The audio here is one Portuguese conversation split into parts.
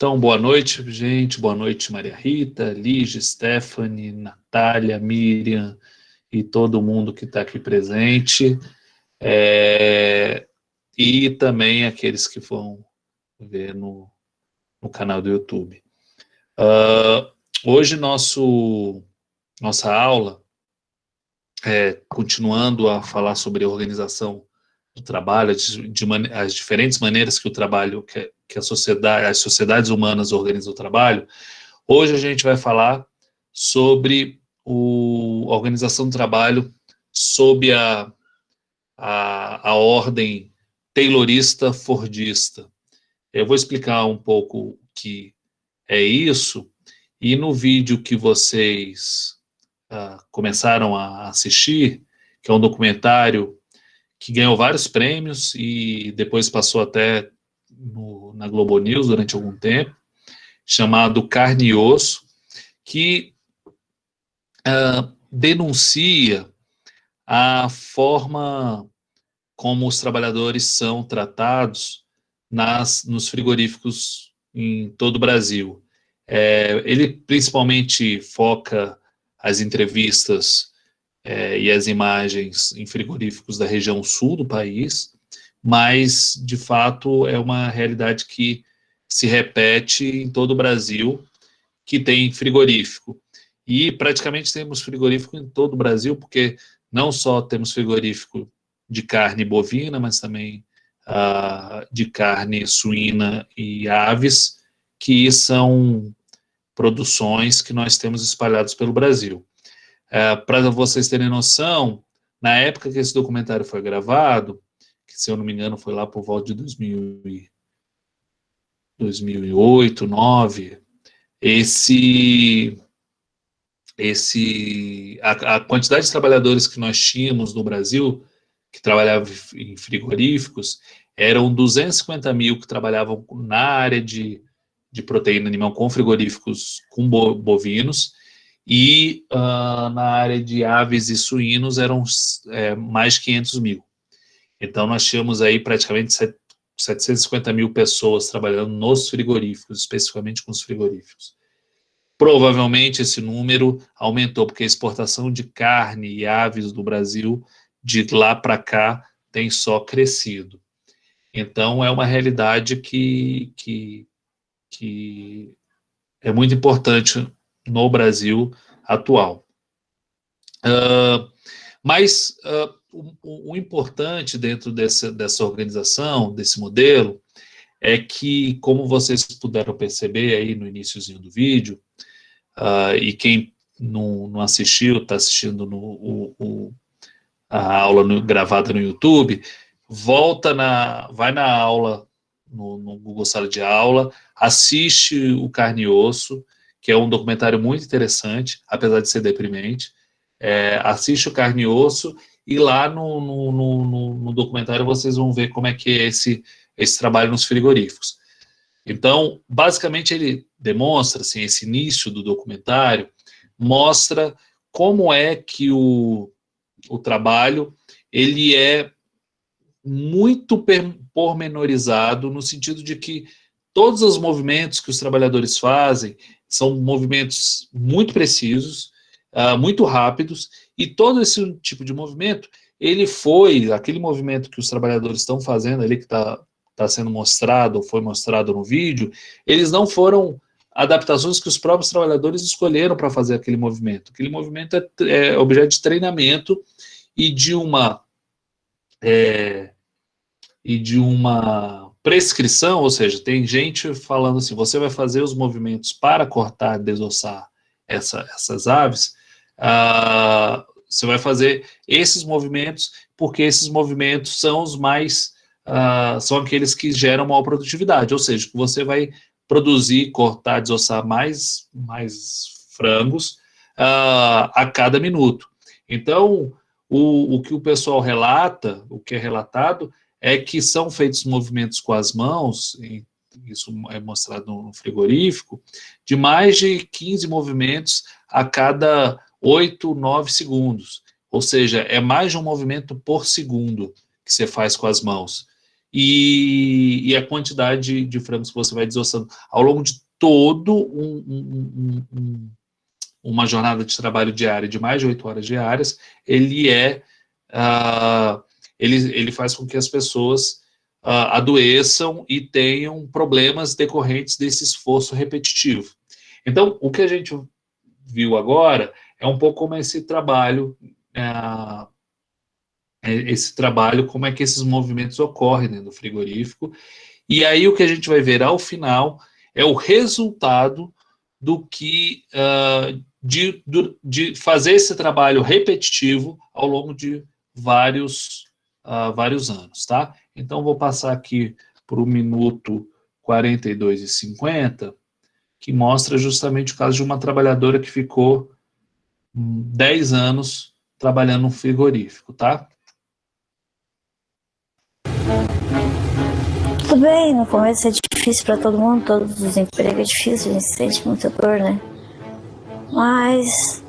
Então, boa noite, gente. Boa noite, Maria Rita, Lígia, Stephanie, Natália, Miriam e todo mundo que está aqui presente. E também aqueles que vão ver no canal do YouTube. Hoje, nossa aula, continuando a falar sobre a organização do trabalho, as diferentes maneiras que o trabalho, que as sociedades humanas organizam o trabalho. Hoje a gente vai falar sobre a organização do trabalho sob a ordem taylorista-fordista. Eu vou explicar um pouco o que é isso, e no vídeo que vocês começaram a assistir, que é um documentário que ganhou vários prêmios e depois passou até na Globo News durante algum tempo, chamado Carne e Osso, que denuncia a forma como os trabalhadores são tratados nos frigoríficos em todo o Brasil. Ele principalmente foca as entrevistas e as imagens em frigoríficos da região sul do país, mas, de fato, é uma realidade que se repete em todo o Brasil, que tem frigorífico. E praticamente temos frigorífico em todo o Brasil, porque não só temos frigorífico de carne bovina, mas também de carne suína e aves, que são produções que nós temos espalhados pelo Brasil. Para vocês terem noção, na época que esse documentário foi gravado, que se eu não me engano foi lá por volta de 2008, 2009, a quantidade de trabalhadores que nós tínhamos no Brasil, que trabalhavam em frigoríficos, eram 250 mil que trabalhavam na área de proteína animal com frigoríficos com bovinos, e na área de aves e suínos eram mais de 500 mil. Então nós tínhamos aí praticamente 750 mil pessoas trabalhando nos frigoríficos, especificamente com os frigoríficos. Provavelmente esse número aumentou, porque a exportação de carne e aves do Brasil, de lá para cá, tem só crescido. Então é uma realidade que é muito importante no Brasil atual. Mas o importante dentro dessa organização, desse modelo, é que, como vocês puderam perceber aí no iniciozinho do vídeo, e quem não assistiu, está assistindo a aula gravada no YouTube, vai na aula, no Google Sala de Aula, assiste o Carne e Osso, que é um documentário muito interessante, apesar de ser deprimente. Assiste o Carne e Osso, e lá no documentário vocês vão ver como é que é esse trabalho nos frigoríficos. Então, basicamente, ele demonstra, assim, esse início do documentário, mostra como é que o trabalho ele é muito pormenorizado, no sentido de que todos os movimentos que os trabalhadores fazem são movimentos muito precisos, muito rápidos, e todo esse tipo de movimento, aquele movimento que os trabalhadores estão fazendo ali, que está sendo mostrado, ou foi mostrado no vídeo, eles não foram adaptações que os próprios trabalhadores escolheram para fazer aquele movimento. Aquele movimento é objeto de treinamento e de uma prescrição, ou seja, tem gente falando assim, você vai fazer os movimentos para cortar, desossar essas aves, você vai fazer esses movimentos, porque esses movimentos são os mais, são aqueles que geram maior produtividade, ou seja, que você vai produzir, cortar, desossar mais frangos a cada minuto. Então, o que o pessoal relata, o que é relatado, é que são feitos movimentos com as mãos, isso é mostrado no frigorífico, de mais de 15 movimentos a cada 8, 9 segundos. Ou seja, é mais de um movimento por segundo que você faz com as mãos. e a quantidade de frangos que você vai desossando ao longo de todo uma jornada de trabalho diária de mais de 8 horas diárias, ele faz com que as pessoas adoeçam e tenham problemas decorrentes desse esforço repetitivo. Então, o que a gente viu agora é um pouco como esse trabalho, como é que esses movimentos ocorrem dentro do frigorífico, e aí o que a gente vai ver ao final é o resultado do que de fazer esse trabalho repetitivo ao longo de vários anos, tá? Então, vou passar aqui para o minuto 42:50, que mostra justamente o caso de uma trabalhadora que ficou 10 anos trabalhando no frigorífico, tá? Tudo bem, no começo é difícil para todo mundo, todos os empregos é difícil, a gente sente muita dor, né? Mas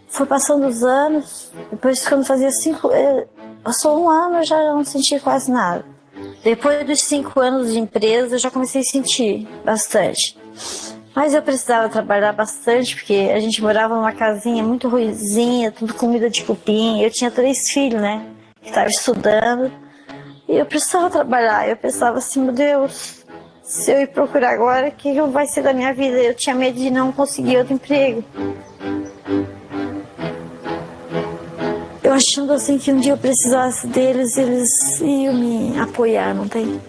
foi passando os anos, depois quando fazia 5, passou 1 ano eu já não senti quase nada. Depois dos 5 anos de empresa eu já comecei a sentir bastante. Mas eu precisava trabalhar bastante, porque a gente morava numa casinha muito ruinzinha, tudo comida de cupim. Eu tinha 3 filhos, né, que estavam estudando. E eu precisava trabalhar, eu pensava assim, meu Deus, se eu ir procurar agora, o que vai ser da minha vida? Eu tinha medo de não conseguir outro emprego. Eu achando assim que um dia eu precisasse deles, eles iam me apoiar, não tem?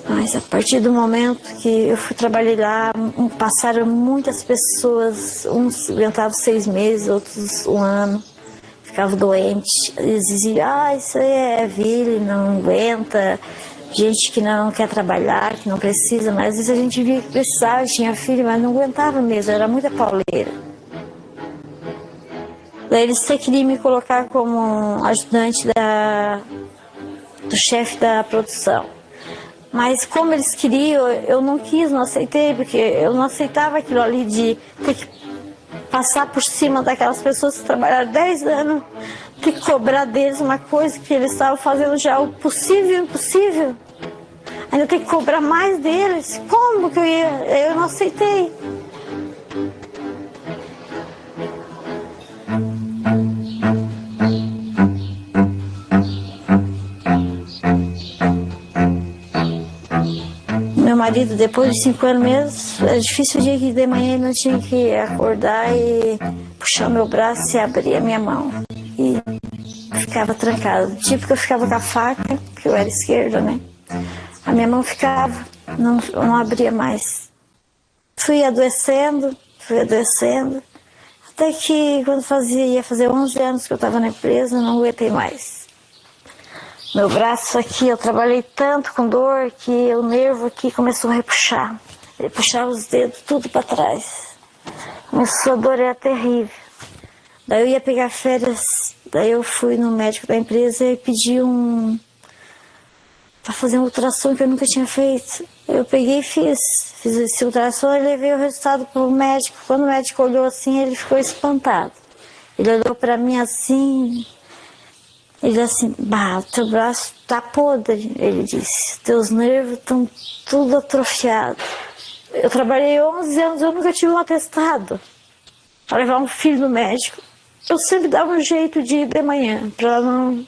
Mas a partir do momento que eu fui trabalhar lá, passaram muitas pessoas, uns aguentavam 6 meses, outros 1 ano. Ficava doente, eles diziam, isso aí é velho, não aguenta, gente que não quer trabalhar, que não precisa, mas às vezes a gente via que precisava, tinha filho, mas não aguentava mesmo, era muita pauleira. Daí eles queriam me colocar como ajudante do chefe da produção. Mas como eles queriam, eu não quis, não aceitei, porque eu não aceitava aquilo ali de ter que passar por cima daquelas pessoas que trabalharam 10 anos, ter que cobrar deles uma coisa que eles estavam fazendo já o possível e o impossível. Ainda ter que cobrar mais deles. Como que eu ia? Eu não aceitei. Meu marido, depois de 5 anos mesmo, era difícil o dia que de manhã ele não tinha que acordar e puxar o meu braço e abrir a minha mão. E ficava trancada. Tipo que eu ficava com a faca, porque eu era esquerda, né? A minha mão ficava, não abria mais. Fui adoecendo, até que quando ia fazer 11 anos que eu estava na empresa, eu não aguentei mais. Meu braço aqui, eu trabalhei tanto com dor que o nervo aqui começou a repuxar. Ele puxava os dedos tudo para trás. Começou a dor, era terrível. Daí eu ia pegar férias, daí eu fui no médico da empresa e pedi para fazer uma ultrassom que eu nunca tinha feito. Eu peguei e fiz esse ultrassom e levei o resultado para o médico. Quando o médico olhou assim, ele ficou espantado. Ele olhou para mim assim... Ele assim, teu braço tá podre, ele disse, teus nervos estão tudo atrofiados. Eu trabalhei 11 anos, eu nunca tive um atestado para levar um filho no médico. Eu sempre dava um jeito de ir de manhã, para não...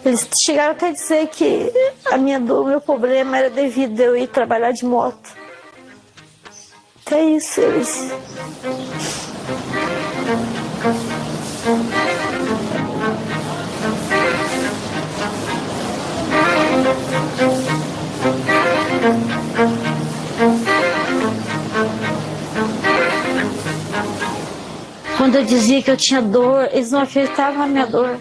Eles chegaram até a dizer que a minha dor, o meu problema era devido a eu ir trabalhar de moto. Até isso, eles... Quando eu dizia que eu tinha dor, eles não acreditavam na minha dor.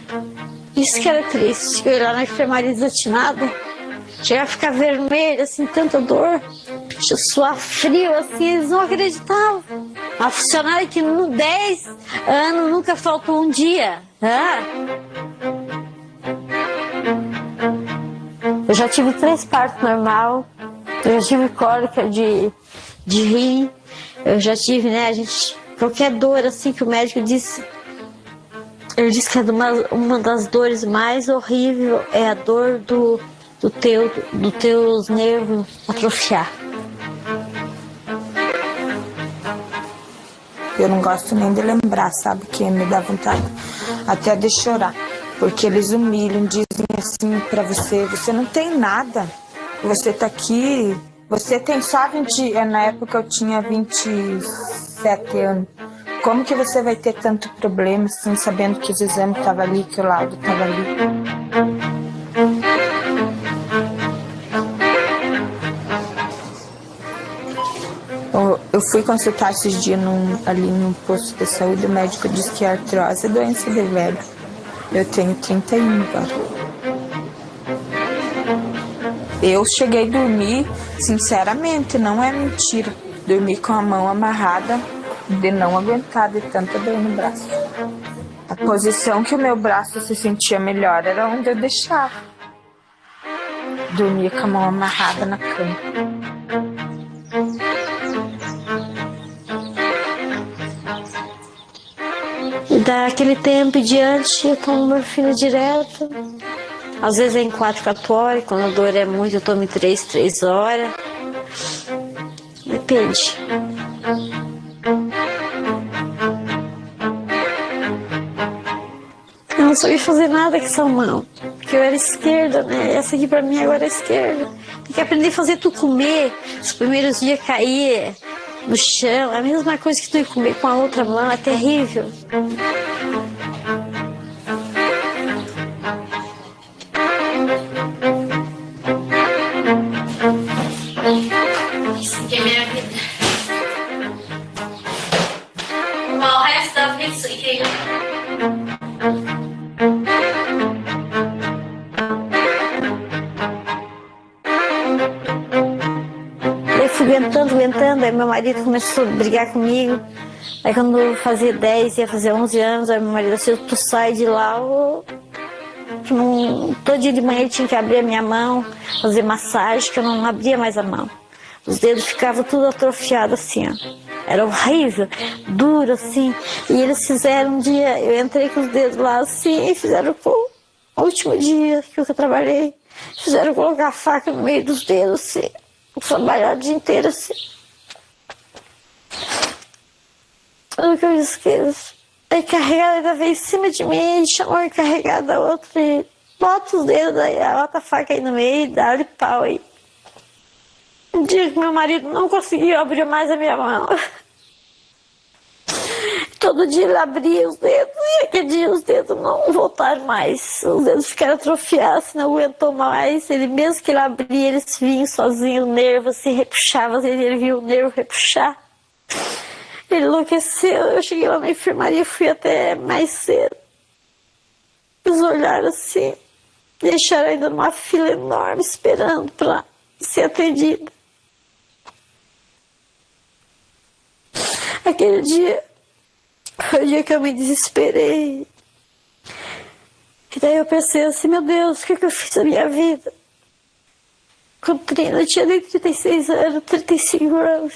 Isso que era triste. Eu ia lá na enfermaria desatinada, chegava a ficar vermelha, assim, tanta dor, suar frio, assim, eles não acreditavam. A funcionária que no 10 anos nunca faltou um dia. Eu já tive 3 partos normal, eu já tive cólica de rim, eu já tive, né, qualquer dor assim que o médico disse, Ele disse que é uma das dores mais horríveis é a dor do teus nervos atrofiar. Eu não gosto nem de lembrar, sabe? Que me dá vontade até de chorar. Porque eles humilham, dizem assim pra você, você não tem nada. Você tá aqui, você tem só 20... Na época eu tinha 27 anos. Como que você vai ter tanto problema, assim, sabendo que os exames estavam ali, que o laudo estava ali? Eu fui consultar esses dias ali num posto de saúde, o médico disse que a artrose é doença de velho. Eu tenho 31 agora. Eu cheguei a dormir, sinceramente, não é mentira, dormi com a mão amarrada de não aguentar de tanta dor no braço. A posição que o meu braço se sentia melhor era onde eu deixava. Dormia com a mão amarrada na cama. Daquele tempo em diante, eu tomo morfina direto. Às vezes é em 4 horas, quando a dor é muito, eu tomo em 3 horas. Depende. Eu não sabia fazer nada com essa mão, porque eu era esquerda, né? Essa aqui pra mim agora é esquerda. Tem que aprender a fazer tu comer. Os primeiros dias cair no chão, a mesma coisa que tu ir comer com a outra mão, é terrível. Isso aqui é minha vida. O resto da vida isso aqui. Eu fui aguentando, aí meu marido começou a brigar comigo. Aí quando eu fazia 10, ia fazer 11 anos, aí meu marido disse, tu sai de lá, todo dia de manhã eu tinha que abrir a minha mão, fazer massagem, que eu não abria mais a mão. Os dedos ficavam tudo atrofiados assim, ó. Era horrível, duro assim. E eles fizeram um dia, eu entrei com os dedos lá assim, e fizeram o último dia que eu trabalhei, fizeram colocar a faca no meio dos dedos assim, trabalhar o dia inteiro assim. Tudo que eu esqueço. A encarregada ainda veio em cima de mim e chamou a encarregada da outra e bota os dedos aí, bota a faca aí no meio, dá-lhe pau aí. Um dia que meu marido não conseguiu abrir mais a minha mão. Todo dia ele abria os dedos e aquele dia os dedos não voltaram mais. Os dedos ficaram atrofiados, não aguentou mais. Ele, mesmo que ele abria, eles vinham sozinhos, o nervo se repuxava, ele viu o nervo repuxar. Ele enlouqueceu, eu cheguei lá na enfermaria, fui até mais cedo. Eles olharam assim, deixaram ainda numa fila enorme, esperando para ser atendida. Aquele dia foi o dia que eu me desesperei. E daí eu pensei assim, meu Deus, o que eu fiz na minha vida? Eu tinha nem 36 anos, 35 anos.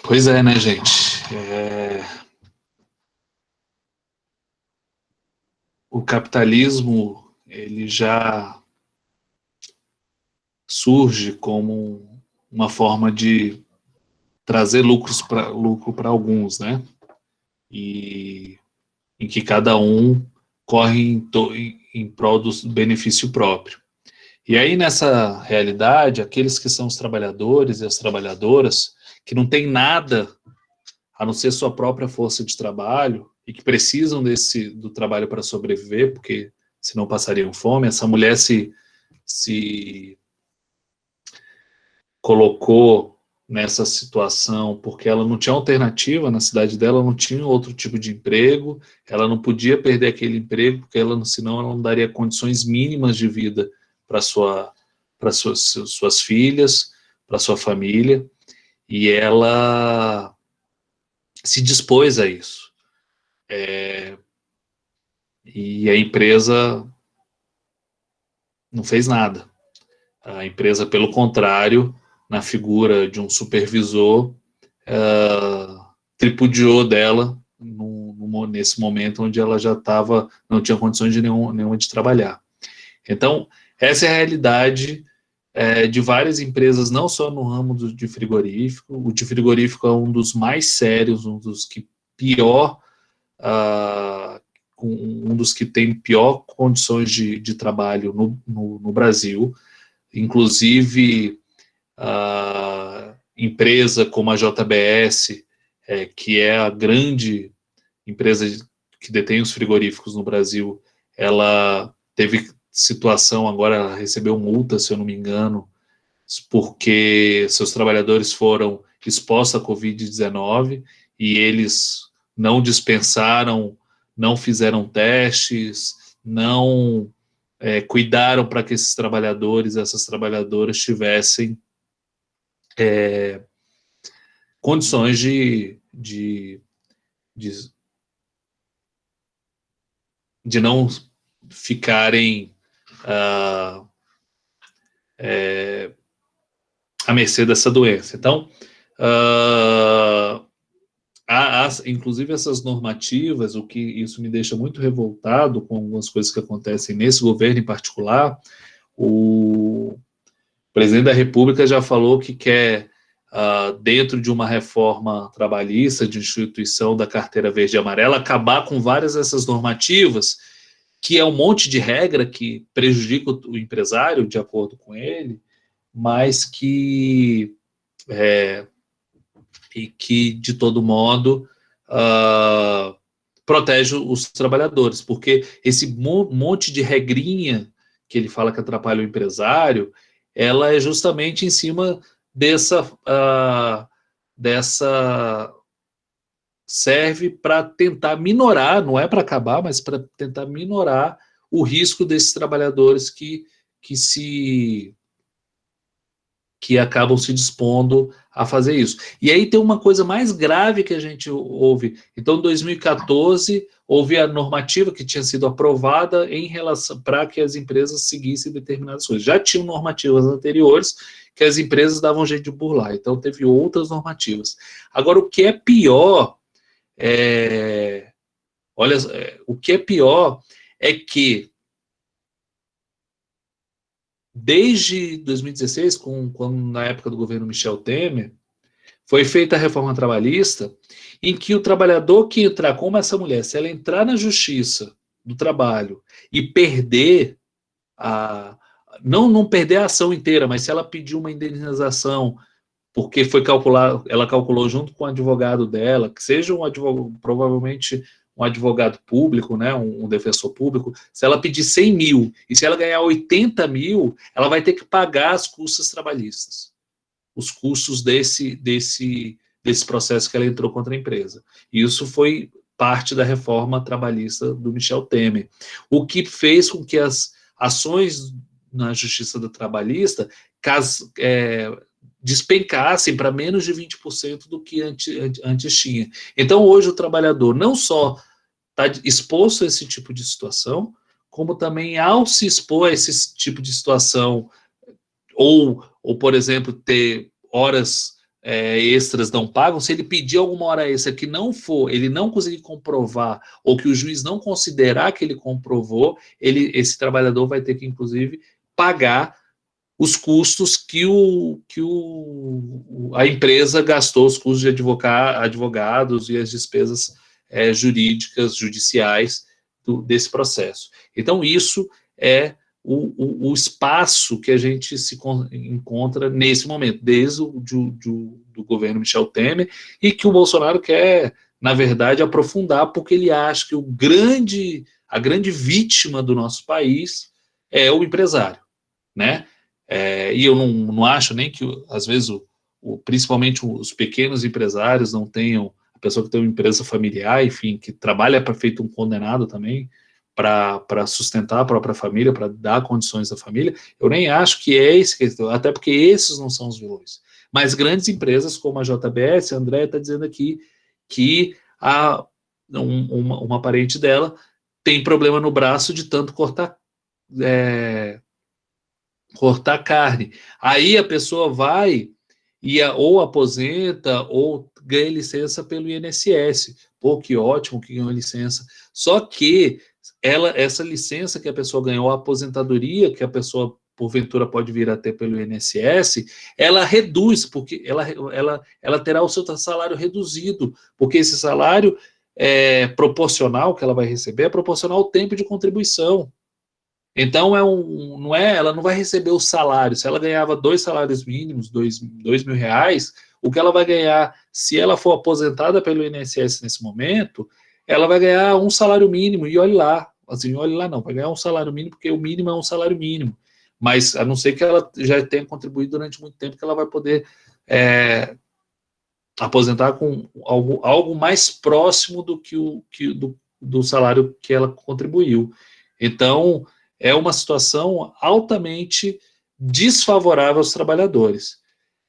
Pois é, né, gente? O capitalismo, ele já surge como uma forma de trazer lucro para alguns, né? E em que cada um corre em prol do benefício próprio. E aí, nessa realidade, aqueles que são os trabalhadores e as trabalhadoras, que não têm nada a não ser sua própria força de trabalho e que precisam do trabalho para sobreviver, porque senão passariam fome, essa mulher se colocou nessa situação porque ela não tinha alternativa na cidade dela, não tinha outro tipo de emprego, ela não podia perder aquele emprego porque senão ela não daria condições mínimas de vida para suas filhas, para sua família, e ela se dispôs a isso. E a empresa não fez nada. A empresa, pelo contrário, na figura de um supervisor, tripudiou dela nesse momento onde ela já não tinha condições nenhuma de trabalhar. Então, essa é a realidade de várias empresas, não só no ramo de frigorífico. O de frigorífico é um dos mais sérios, um dos que pior, um dos que tem pior condições de trabalho no Brasil. Inclusive, empresa como a JBS, que é a grande empresa que detém os frigoríficos no Brasil, ela teve situação agora, ela recebeu multa, se eu não me engano, porque seus trabalhadores foram expostos à Covid-19 e eles não dispensaram, não fizeram testes, não cuidaram para que esses trabalhadores, essas trabalhadoras tivessem condições de não ficarem à mercê dessa doença. Então, inclusive essas normativas, o que isso me deixa muito revoltado com algumas coisas que acontecem nesse governo em particular. O presidente da República já falou que quer, dentro de uma reforma trabalhista, de instituição da carteira verde e amarela, acabar com várias dessas normativas, que é um monte de regra que prejudica o empresário, de acordo com ele, mas que de todo modo, protege os trabalhadores, porque esse monte de regrinha que ele fala que atrapalha o empresário, ela é justamente em cima dessa serve para tentar minorar, não é para acabar, mas para tentar minorar o risco desses trabalhadores que acabam se dispondo a fazer isso. E aí tem uma coisa mais grave que a gente ouve. Então, em 2014, houve a normativa que tinha sido aprovada em relação para que as empresas seguissem determinadas coisas. Já tinham normativas anteriores que as empresas davam jeito de burlar. Então, teve outras normativas. Agora, o que é pior o que é pior é que desde 2016, quando na época do governo Michel Temer, foi feita a reforma trabalhista, em que o trabalhador que entrar, como essa mulher, se ela entrar na justiça do trabalho e perder não perder a ação inteira, mas se ela pedir uma indenização, porque ela calculou junto com o advogado dela, que seja um advogado, provavelmente um advogado público, né, um defensor público, se ela pedir 100 mil e se ela ganhar 80 mil, ela vai ter que pagar as custas trabalhistas, os custos desse processo que ela entrou contra a empresa. E isso foi parte da reforma trabalhista do Michel Temer, o que fez com que as ações na Justiça do Trabalhista despencassem para menos de 20% do que antes tinha. Então, hoje, o trabalhador não só está exposto a esse tipo de situação, como também, ao se expor a esse tipo de situação, ou por exemplo, ter horas extras não pagam, se ele pedir alguma hora extra que não for, ele não conseguir comprovar, ou que o juiz não considerar que ele comprovou, esse trabalhador vai ter que, inclusive, pagar os custos que a empresa gastou, os custos de advogados e as despesas jurídicas, judiciais desse processo. Então, isso é o espaço que a gente se encontra nesse momento, desde do governo Michel Temer, e que o Bolsonaro quer, na verdade, aprofundar, porque ele acha que a grande vítima do nosso país é o empresário, né? E eu não acho nem que, às vezes, principalmente os pequenos empresários não tenham, a pessoa que tem uma empresa familiar, enfim, que trabalha para feito um condenado também, para sustentar a própria família, para dar condições à família, eu nem acho que é esse questão, até porque esses não são os vilões. Mas grandes empresas como a JBS, a André está dizendo aqui que uma parente dela tem problema no braço de tanto cortar carne. Aí a pessoa vai ou aposenta ou ganha licença pelo INSS. Pô, que ótimo que ganhou licença. Só que essa licença que a pessoa ganhou, a aposentadoria que a pessoa porventura pode vir a ter pelo INSS, ela reduz, porque ela terá o seu salário reduzido, porque esse salário proporcional que ela vai receber é proporcional ao tempo de contribuição. Então, ela não vai receber o salário. Se ela ganhava 2 salários mínimos, R$ 2.000, o que ela vai ganhar, se ela for aposentada pelo INSS nesse momento, ela vai ganhar um salário mínimo, e olhe lá, não, vai ganhar um salário mínimo, porque o mínimo é um salário mínimo. Mas, a não ser que ela já tenha contribuído durante muito tempo, que ela vai poder aposentar com algo mais próximo do salário que ela contribuiu. Então, é uma situação altamente desfavorável aos trabalhadores.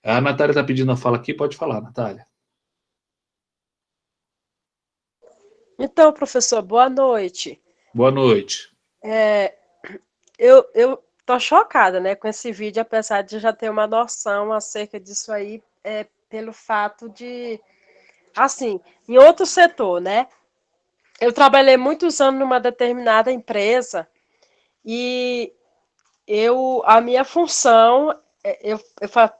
A Natália está pedindo a fala aqui, pode falar, Natália. Então, professor, boa noite. Boa noite. Eu estou chocada, né, com esse vídeo, apesar de já ter uma noção acerca disso aí, pelo fato de, assim, em outro setor, né? Eu trabalhei muitos anos numa determinada empresa e a minha função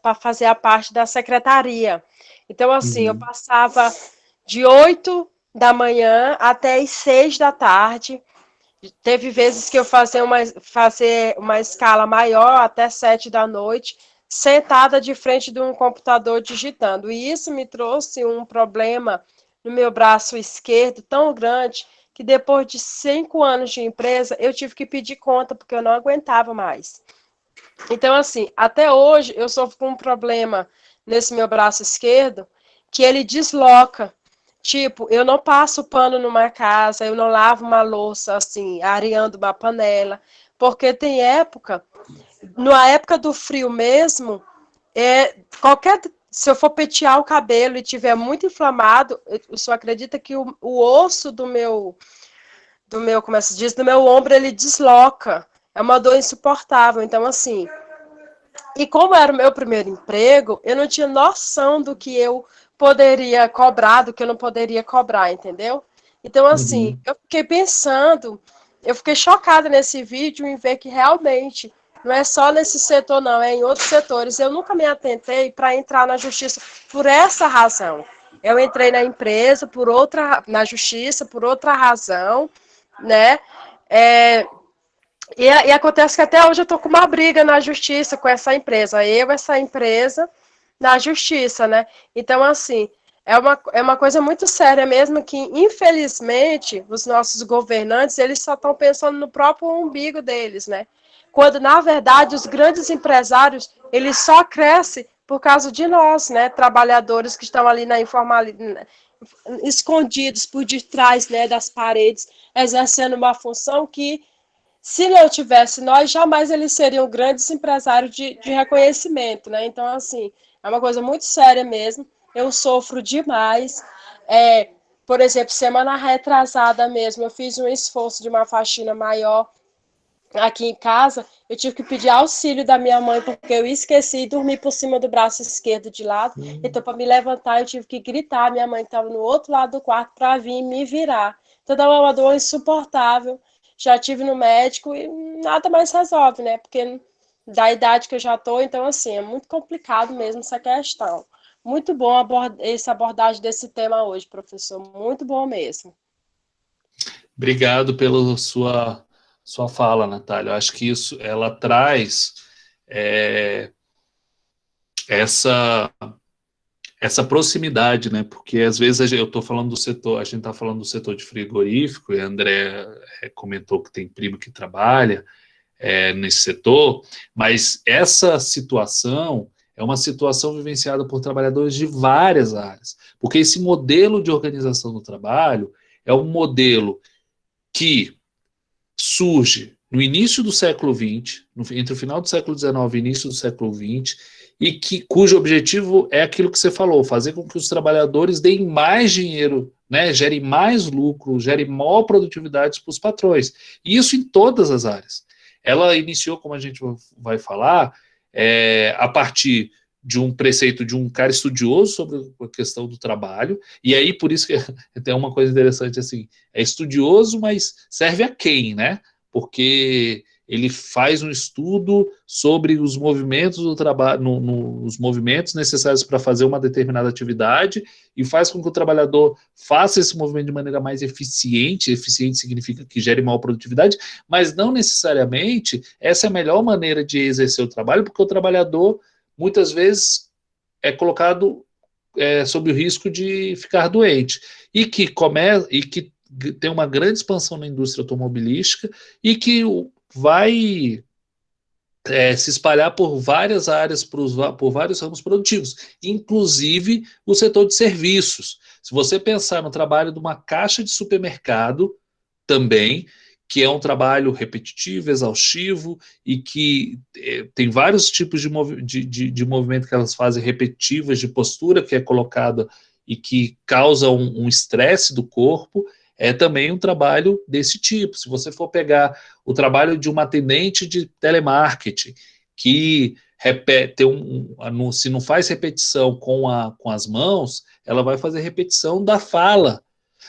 para fazer a parte da secretaria. Então, assim, eu passava de 8 da manhã até as 6 da tarde. Teve vezes que eu fazia uma escala maior, até 7 da noite, sentada de frente de um computador digitando. E isso me trouxe um problema no meu braço esquerdo tão grande que depois de 5 anos de empresa, eu tive que pedir conta, porque eu não aguentava mais. Então, assim, até hoje eu sofro com um problema nesse meu braço esquerdo, que ele desloca. Tipo, eu não passo pano numa casa, eu não lavo uma louça, assim, areando uma panela, porque tem na época do frio mesmo, se eu for pentear o cabelo e tiver muito inflamado, eu só acredita que o osso do meu, como é que se diz, do meu ombro, ele desloca. É uma dor insuportável. Então, assim, e como era o meu primeiro emprego, eu não tinha noção do que eu poderia cobrar, do que eu não poderia cobrar, entendeu? Então, assim, eu fiquei pensando, eu fiquei chocada nesse vídeo em ver que realmente não é só nesse setor, não, é em outros setores. Eu nunca me atentei para entrar na justiça por essa razão. Eu entrei na empresa na justiça por outra razão, né? E acontece que até hoje eu estou com uma briga na justiça com essa empresa, na justiça, né? Então, assim, é uma coisa muito séria mesmo que, infelizmente, os nossos governantes, eles só estão pensando no próprio umbigo deles, né? Quando, na verdade, os grandes empresários, eles só crescem por causa de nós, né? Trabalhadores que estão ali na informalidade, escondidos por detrás, né, das paredes, exercendo uma função que, se não tivesse nós, jamais eles seriam grandes empresários de reconhecimento, né? Então, assim, é uma coisa muito séria mesmo. Eu sofro demais. Por exemplo, semana retrasada mesmo, eu fiz um esforço de uma faxina maior aqui em casa, eu tive que pedir auxílio da minha mãe, porque eu esqueci e dormi por cima do braço esquerdo de lado. Então, para me levantar, eu tive que gritar. Minha mãe estava no outro lado do quarto para vir me virar. Então, é uma dor insuportável. Já tive no médico e nada mais resolve, né? Porque da idade que eu já estou, então, assim, é muito complicado mesmo essa questão. Muito bom essa abordagem desse tema hoje, professor. Muito bom mesmo. Obrigado pela sua fala, Natália. Eu acho que isso, ela traz essa proximidade, né? Porque às vezes eu estou falando do setor, a gente está falando do setor de frigorífico, e a André comentou que tem primo que trabalha nesse setor, mas essa situação é uma situação vivenciada por trabalhadores de várias áreas, porque esse modelo de organização do trabalho é um modelo que surge no início do século XX, entre o final do século XIX e início do século XX, e cujo objetivo é aquilo que você falou, fazer com que os trabalhadores deem mais dinheiro, né, gerem mais lucro, gerem maior produtividade para os patrões. E isso em todas as áreas. Ela iniciou, como a gente vai falar, a partir de um preceito de um cara estudioso sobre a questão do trabalho, e aí por isso que tem uma coisa interessante assim, é estudioso, mas serve a quem, né? Porque ele faz um estudo sobre os movimentos do trabalho, os movimentos necessários para fazer uma determinada atividade e faz com que o trabalhador faça esse movimento de maneira mais eficiente. Eficiente significa que gere maior produtividade, mas não necessariamente essa é a melhor maneira de exercer o trabalho, porque o trabalhador muitas vezes é colocado sob o risco de ficar doente e que tem uma grande expansão na indústria automobilística e que vai se espalhar por várias áreas, por vários ramos produtivos, inclusive o setor de serviços. Se você pensar no trabalho de uma caixa de supermercado também, que é um trabalho repetitivo, exaustivo, e que tem vários tipos de movimento que elas fazem repetitivas, de postura que é colocada e que causa um estresse do corpo, é também um trabalho desse tipo. Se você for pegar o trabalho de uma atendente de telemarketing, que se não faz repetição com as mãos, ela vai fazer repetição da fala.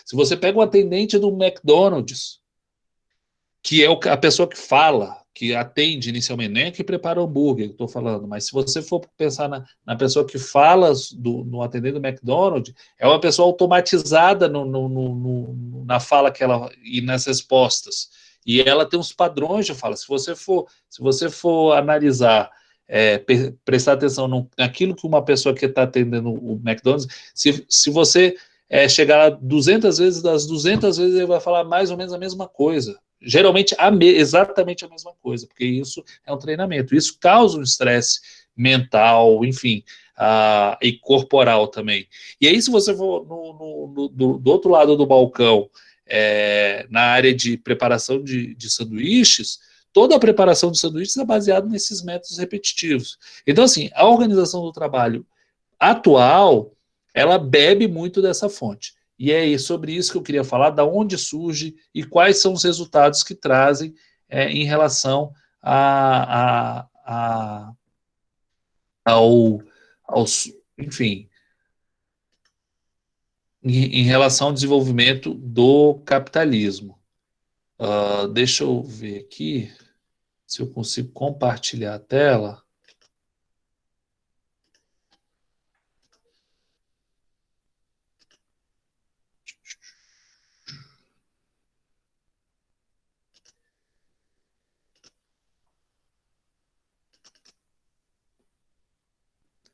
Se você pega um atendente do McDonald's, que é a pessoa que fala, que atende inicialmente, nem é que prepara o hambúrguer, estou falando, mas se você for pensar na pessoa que fala no atendente do McDonald's, é uma pessoa automatizada na fala que ela e nas respostas. E ela tem uns padrões de fala. Se você for analisar, prestar atenção naquilo que uma pessoa que está atendendo o McDonald's, se você chegar lá 200 vezes, das 200 vezes ele vai falar mais ou menos a mesma coisa. Geralmente exatamente a mesma coisa, porque isso é um treinamento. Isso causa um estresse mental, enfim, e corporal também. E aí, se você for do outro lado do balcão, na área de preparação de sanduíches, toda a preparação de sanduíches é baseada nesses métodos repetitivos. Então, assim, a organização do trabalho atual, ela bebe muito dessa fonte. E é sobre isso que eu queria falar, da onde surge e quais são os resultados que trazem em relação enfim, em relação ao desenvolvimento do capitalismo. Deixa eu ver aqui se eu consigo compartilhar a tela.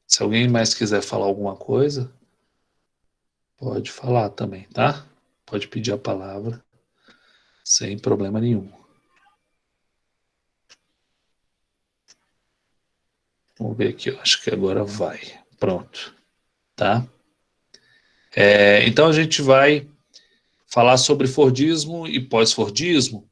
Se alguém mais quiser falar alguma coisa, pode falar também, tá? Pode pedir a palavra, sem problema nenhum. Vamos ver aqui, eu acho que agora vai. Pronto, tá? Então a gente vai falar sobre Fordismo e pós-Fordismo,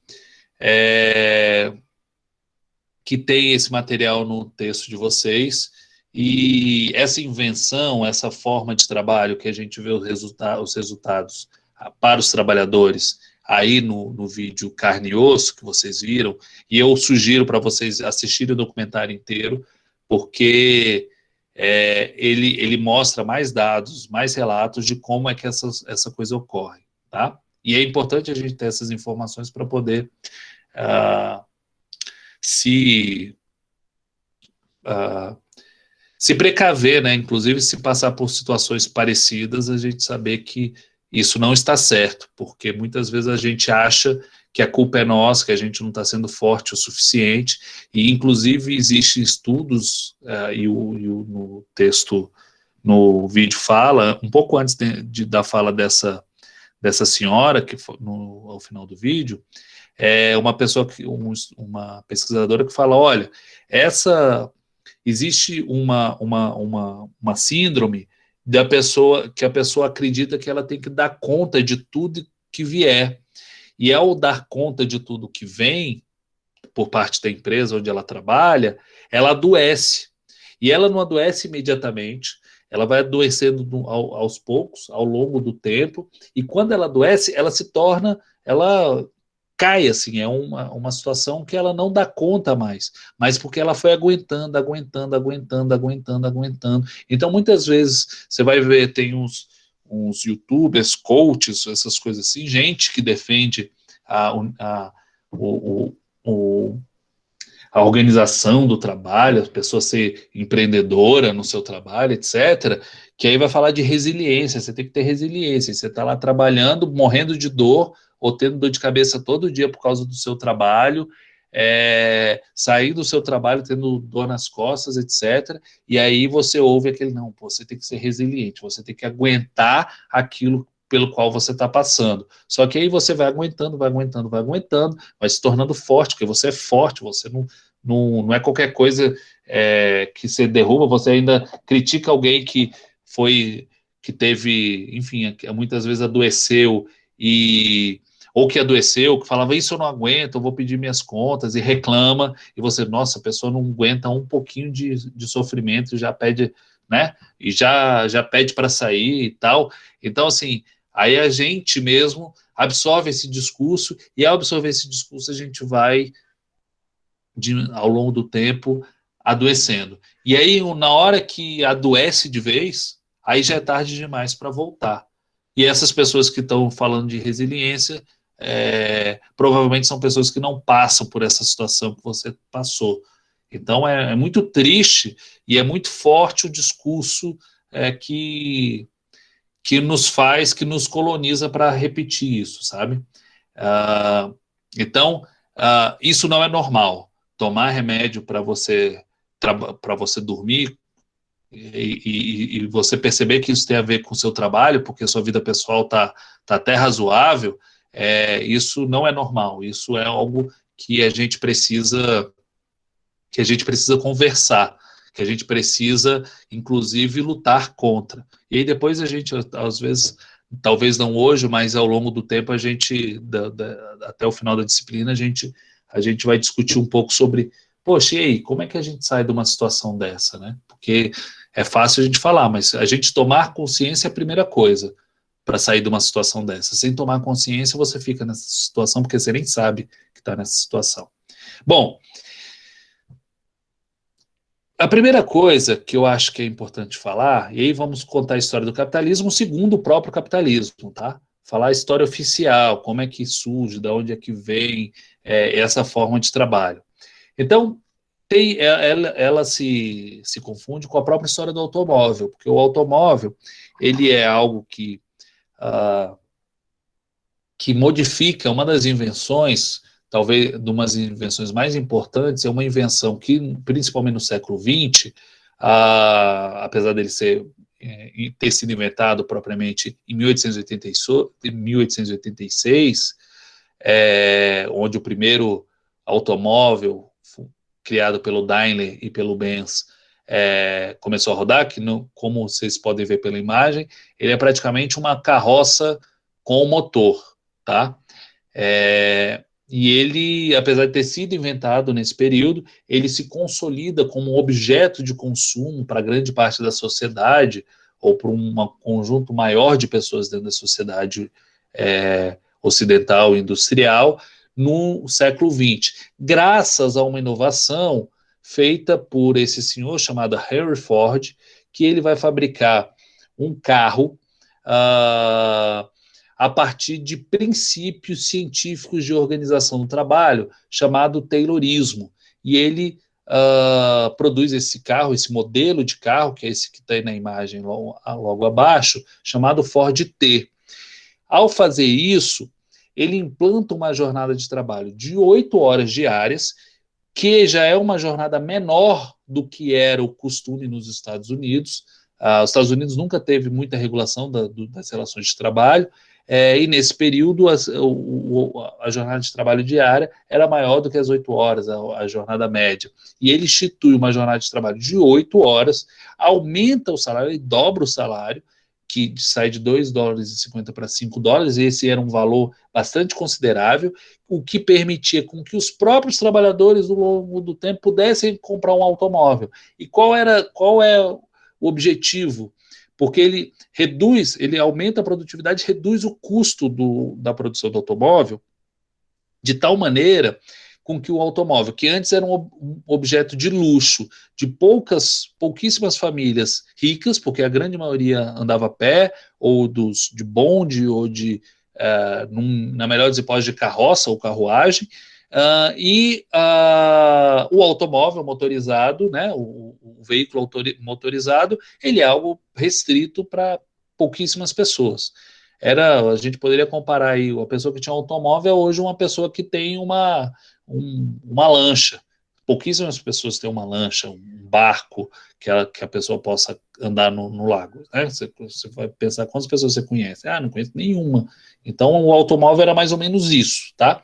que tem esse material no texto de vocês. E essa invenção, essa forma de trabalho que a gente vê os resultados para os trabalhadores aí no vídeo Carne e Osso, que vocês viram, e eu sugiro para vocês assistirem o documentário inteiro, porque ele mostra mais dados, mais relatos de como é que essa coisa ocorre, tá? E é importante a gente ter essas informações para poder se precaver, né? Inclusive, se passar por situações parecidas, a gente saber que isso não está certo, porque muitas vezes a gente acha que a culpa é nossa, que a gente não está sendo forte o suficiente, e inclusive existem estudos, no texto, no vídeo fala, um pouco antes da fala dessa senhora, que foi ao final do vídeo, uma pesquisadora que fala, olha, existe uma síndrome da pessoa, que a pessoa acredita que ela tem que dar conta de tudo que vier, e ao dar conta de tudo que vem, por parte da empresa onde ela trabalha, ela adoece, e ela não adoece imediatamente, ela vai adoecendo aos poucos, ao longo do tempo, e quando ela adoece, ela cai, assim, é uma situação que ela não dá conta mais, mas porque ela foi aguentando. Então, muitas vezes, você vai ver, tem uns youtubers, coaches, essas coisas assim, gente que defende a organização do trabalho, a pessoa ser empreendedora no seu trabalho, etc., que aí vai falar de resiliência, você tem que ter resiliência, você está lá trabalhando, morrendo de dor, ou tendo dor de cabeça todo dia por causa do seu trabalho, sair do seu trabalho tendo dor nas costas, etc., e aí você ouve aquele, não, pô, você tem que ser resiliente, você tem que aguentar aquilo pelo qual você está passando. Só que aí você vai aguentando, vai se tornando forte, porque você é forte, você não é qualquer coisa que você derruba, você ainda critica alguém que teve, enfim, muitas vezes adoeceu, ou que adoeceu, que falava, isso eu não aguento, eu vou pedir minhas contas, e reclama, e você, nossa, a pessoa não aguenta um pouquinho de sofrimento, já pede, né, e já pede para sair e tal. Então, assim, aí a gente mesmo absorve esse discurso, e ao absorver esse discurso a gente vai, ao longo do tempo, adoecendo. E aí, na hora que adoece de vez, aí já é tarde demais para voltar. E essas pessoas que estão falando de resiliência, provavelmente são pessoas que não passam por essa situação que você passou. Então, é muito triste e é muito forte o discurso que nos coloniza para repetir isso, sabe? Então, isso não é normal. Tomar remédio para você dormir e você perceber que isso tem a ver com o seu trabalho, porque a sua vida pessoal tá até razoável, isso não é normal. Isso é algo que a gente precisa conversar, que a gente precisa, inclusive, lutar contra. E aí depois a gente, às vezes, talvez não hoje, mas ao longo do tempo, a gente, até o final da disciplina, a gente vai discutir um pouco sobre, poxa, e aí, como é que a gente sai de uma situação dessa, né? Porque é fácil a gente falar, mas a gente tomar consciência é a primeira coisa para sair de uma situação dessa. Sem tomar consciência, você fica nessa situação, porque você nem sabe que está nessa situação. Bom, a primeira coisa que eu acho que é importante falar, e aí vamos contar a história do capitalismo segundo o próprio capitalismo, tá? Falar a história oficial, como é que surge, de onde é que vem essa forma de trabalho. Então, ela se confunde com a própria história do automóvel, porque o automóvel, ele é algo que modifica uma das invenções, talvez de umas invenções mais importantes, é uma invenção que, principalmente no século XX, apesar dele ter sido inventado propriamente em 1886, onde o primeiro automóvel criado pelo Daimler e pelo Benz começou a rodar, que como vocês podem ver pela imagem, ele é praticamente uma carroça com motor, tá? E ele, apesar de ter sido inventado nesse período, ele se consolida como um objeto de consumo para grande parte da sociedade, ou para um conjunto maior de pessoas dentro da sociedade ocidental e industrial no século XX, graças a uma inovação feita por esse senhor chamado Henry Ford, que ele vai fabricar um carro a partir de princípios científicos de organização do trabalho, chamado Taylorismo. E ele produz esse carro, esse modelo de carro, que é esse que está aí na imagem logo abaixo, chamado Ford T. Ao fazer isso, ele implanta uma jornada de trabalho de 8 horas diárias, que já é uma jornada menor do que era o costume nos Estados Unidos. Os Estados Unidos nunca teve muita regulação das relações de trabalho, e nesse período a jornada de trabalho diária era maior do que as 8 horas, a jornada média. E ele institui uma jornada de trabalho de 8 horas, aumenta o salário, ele dobra o salário, que sai de $2,50 para $5, e esse era um valor bastante considerável, o que permitia com que os próprios trabalhadores, ao longo do tempo, pudessem comprar um automóvel. E qual é o objetivo? Porque ele aumenta a produtividade, reduz o custo da produção do automóvel, de tal maneira com que o automóvel, que antes era um objeto de luxo de pouquíssimas famílias ricas, porque a grande maioria andava a pé, ou de bonde, ou na melhor das hipóteses, de carroça ou carruagem, o automóvel motorizado, né, o veículo motorizado, ele é algo restrito para pouquíssimas pessoas. A gente poderia comparar aí a pessoa que tinha um automóvel hoje uma pessoa que tem uma lancha. Pouquíssimas pessoas têm uma lancha, um barco que a pessoa possa andar no lago. Né? Você vai pensar quantas pessoas você conhece. Não conheço nenhuma. Então o automóvel era mais ou menos isso, tá?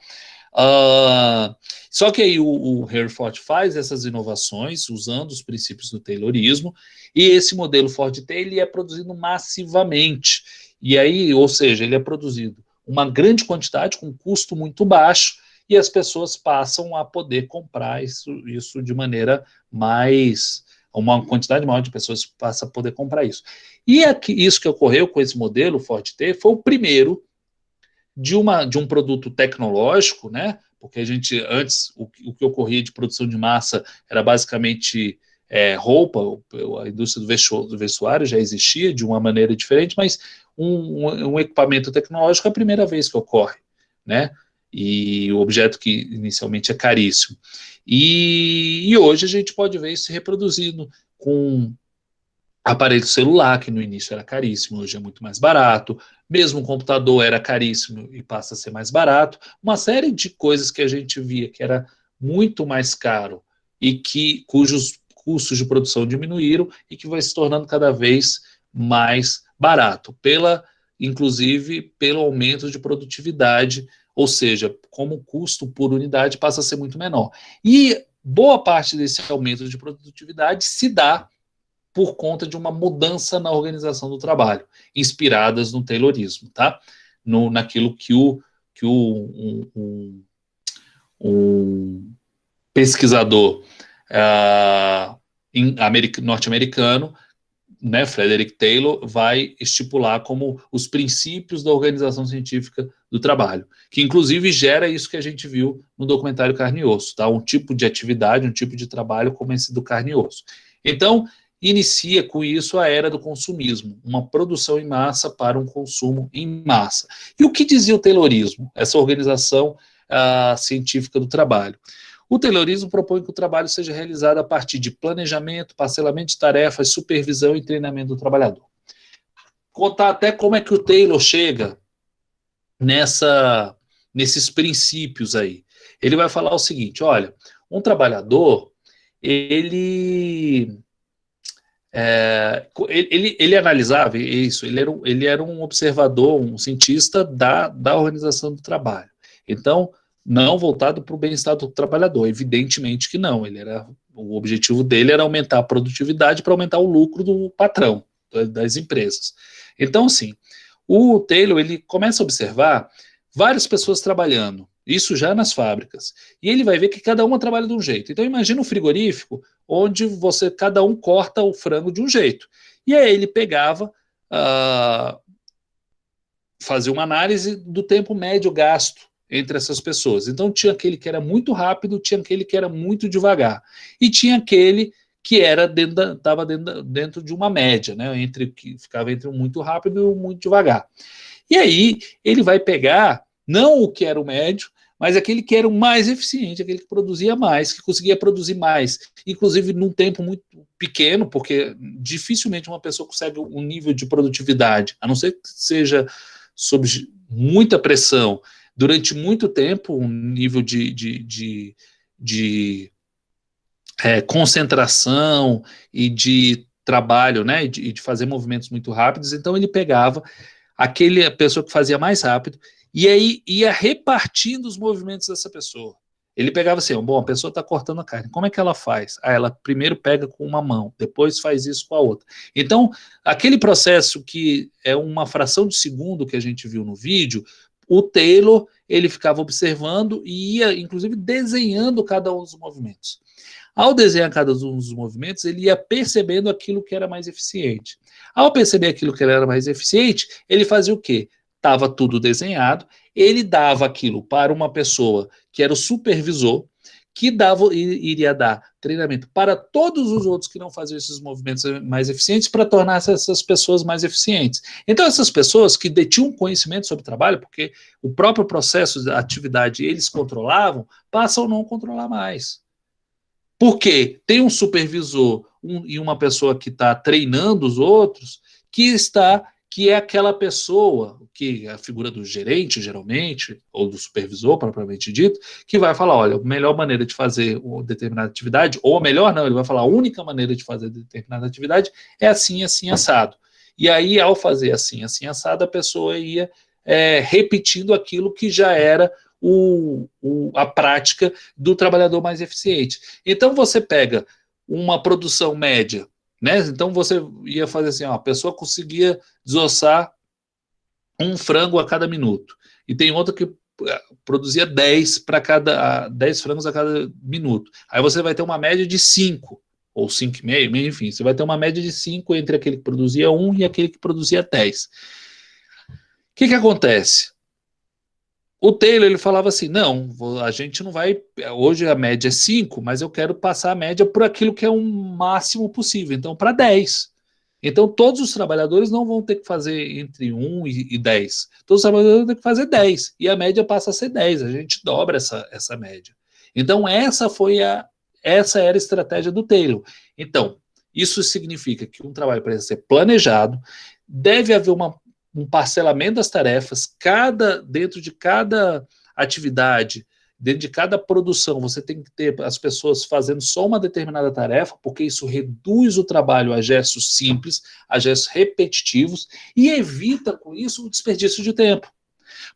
Só que aí o Henry Ford faz essas inovações usando os princípios do Taylorismo, e esse modelo Ford T ele é produzido massivamente. E aí, ou seja, ele é produzido uma grande quantidade com custo muito baixo, e as pessoas passam a poder comprar isso de maneira mais... Uma quantidade maior de pessoas passa a poder comprar isso. E isso que ocorreu com esse modelo Ford T foi o primeiro de um produto tecnológico, né? Porque antes, o que ocorria de produção de massa era basicamente roupa, a indústria do vestuário já existia de uma maneira diferente, mas um equipamento tecnológico é a primeira vez que ocorre, né? E o objeto que inicialmente é caríssimo. E hoje a gente pode ver isso se reproduzindo com aparelho celular, que no início era caríssimo, hoje é muito mais barato, mesmo o computador era caríssimo e passa a ser mais barato, uma série de coisas que a gente via que era muito mais caro e cujos custos de produção diminuíram e que vai se tornando cada vez mais barato, inclusive pelo aumento de produtividade, ou seja, como o custo por unidade passa a ser muito menor. E boa parte desse aumento de produtividade se dá por conta de uma mudança na organização do trabalho, inspiradas no Taylorismo, tá? Naquilo que um pesquisador norte-americano, né, Frederick Taylor, vai estipular como os princípios da organização científica do trabalho, que inclusive gera isso que a gente viu no documentário Carne e Osso, tá? Um tipo de atividade, um tipo de trabalho como esse do carne e osso. Então, inicia com isso a era do consumismo, uma produção em massa para um consumo em massa. E o que dizia o Taylorismo, essa organização científica do trabalho? O Taylorismo propõe que o trabalho seja realizado a partir de planejamento, parcelamento de tarefas, supervisão e treinamento do trabalhador. Contar até como é que o Taylor chega nesses princípios aí. Ele vai falar o seguinte, olha, um trabalhador, ele analisava isso, ele era um observador, um cientista da organização do trabalho. Então, não voltado para o bem-estar do trabalhador, evidentemente que não. O objetivo dele era aumentar a produtividade para aumentar o lucro do patrão, das empresas. Então, assim, o Taylor ele começa a observar várias pessoas trabalhando, isso já nas fábricas, e ele vai ver que cada uma trabalha de um jeito. Então, imagina um frigorífico onde cada um corta o frango de um jeito. E aí ele pegava fazia uma análise do tempo médio gasto entre essas pessoas. Então, tinha aquele que era muito rápido, tinha aquele que era muito devagar. E tinha aquele que era estava dentro de uma média, né? Que ficava entre o muito rápido e o muito devagar. E aí, ele vai pegar, não o que era o médio, mas aquele que era o mais eficiente, aquele que produzia mais, que conseguia produzir mais, inclusive num tempo muito pequeno, porque dificilmente uma pessoa consegue um nível de produtividade, a não ser que seja sob muita pressão, durante muito tempo, um nível de concentração e de trabalho, né, e de fazer movimentos muito rápidos. Então ele pegava a pessoa que fazia mais rápido e aí ia repartindo os movimentos dessa pessoa. Ele pegava assim, bom, a pessoa está cortando a carne, como é que ela faz? Ela primeiro pega com uma mão, depois faz isso com a outra. Então, aquele processo que é uma fração de segundo que a gente viu no vídeo, o Taylor, ele ficava observando e ia, inclusive, desenhando cada um dos movimentos. Ao desenhar cada um dos movimentos, ele ia percebendo aquilo que era mais eficiente. Ao perceber aquilo que era mais eficiente, ele fazia o quê? Estava tudo desenhado, ele dava aquilo para uma pessoa que era o supervisor, que iria dar treinamento para todos os outros que não faziam esses movimentos mais eficientes, para tornar essas pessoas mais eficientes. Então, essas pessoas que detinham conhecimento sobre trabalho, porque o próprio processo da atividade eles controlavam, passam a não controlar mais. Porque tem um supervisor e uma pessoa que está treinando os outros, que é aquela pessoa, que é a figura do gerente, geralmente, ou do supervisor, propriamente dito, que vai falar, olha, a melhor maneira de fazer determinada atividade, ou a melhor não, ele vai falar, a única maneira de fazer determinada atividade é assim, assim, assado. E aí, ao fazer assim, assim, assado, a pessoa ia repetindo aquilo que já era a prática do trabalhador mais eficiente. Então, você pega uma produção média, né? Então, você ia fazer assim, a pessoa conseguia desossar um frango a cada minuto. E tem outra que produzia 10 frangos a cada minuto. Aí você vai ter uma média de 5, ou 5,5, enfim, você vai ter uma média de 5 entre aquele que produzia 1 e aquele que produzia 10. O que acontece? O Taylor, ele falava assim, não, a gente não vai, hoje a média é 5, mas eu quero passar a média por aquilo que é o máximo possível, então para 10. Então todos os trabalhadores não vão ter que fazer entre 1 e 10, todos os trabalhadores vão ter que fazer 10, e a média passa a ser 10, a gente dobra essa média. Então essa era a estratégia do Taylor. Então, isso significa que um trabalho precisa ser planejado, deve haver um parcelamento das tarefas, dentro de cada atividade, dentro de cada produção, você tem que ter as pessoas fazendo só uma determinada tarefa, porque isso reduz o trabalho a gestos simples, a gestos repetitivos, e evita com isso o desperdício de tempo.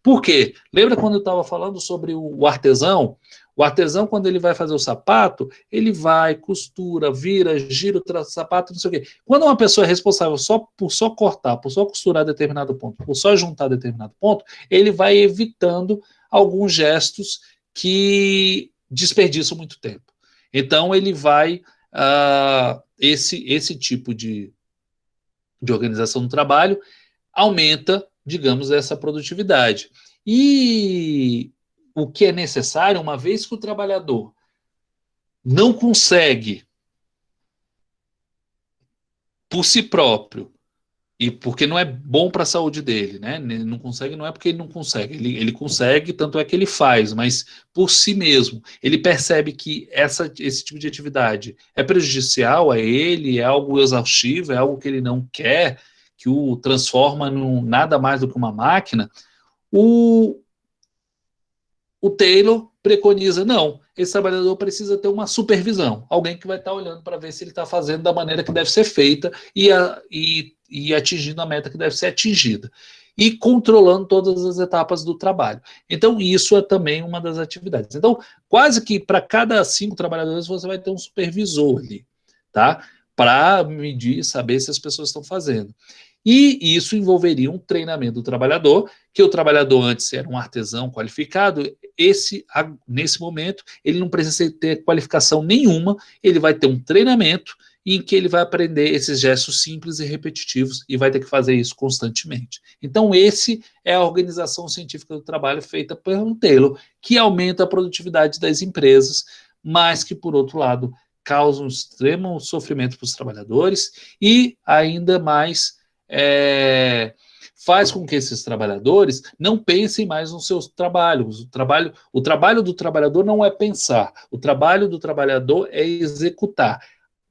Por quê? Lembra quando eu estava falando sobre o artesão? O artesão, quando ele vai fazer o sapato, ele vai, costura, vira, gira o sapato, não sei o quê. Quando uma pessoa é responsável por só cortar, por só costurar determinado ponto, por só juntar determinado ponto, ele vai evitando alguns gestos que desperdiçam muito tempo. Então, ele vai... esse tipo de organização do trabalho aumenta, digamos, essa produtividade. E o que é necessário, uma vez que o trabalhador não consegue, por si próprio, e porque não é bom para a saúde dele, né? Ele não consegue, não é porque ele não consegue, ele consegue, tanto é que ele faz, mas por si mesmo, ele percebe que esse tipo de atividade é prejudicial a ele, é algo exaustivo, é algo que ele não quer, que o transforma em nada mais do que uma máquina. O Taylor preconiza, não, esse trabalhador precisa ter uma supervisão, alguém que vai estar olhando para ver se ele está fazendo da maneira que deve ser feita e atingindo a meta que deve ser atingida, e controlando todas as etapas do trabalho. Então, isso é também uma das atividades. Então, quase que para cada 5 trabalhadores, você vai ter um supervisor ali, tá? Para medir, saber se as pessoas estão fazendo. E isso envolveria um treinamento do trabalhador, que o trabalhador antes era um artesão qualificado, nesse momento, ele não precisa ter qualificação nenhuma, ele vai ter um treinamento em que ele vai aprender esses gestos simples e repetitivos e vai ter que fazer isso constantemente. Então, esse é a organização científica do trabalho feita pelo Taylor, que aumenta a produtividade das empresas, mas que, por outro lado, causa um extremo sofrimento para os trabalhadores e, ainda mais, faz com que esses trabalhadores não pensem mais nos seus trabalhos. O trabalho do trabalhador não é pensar, o trabalho do trabalhador é executar.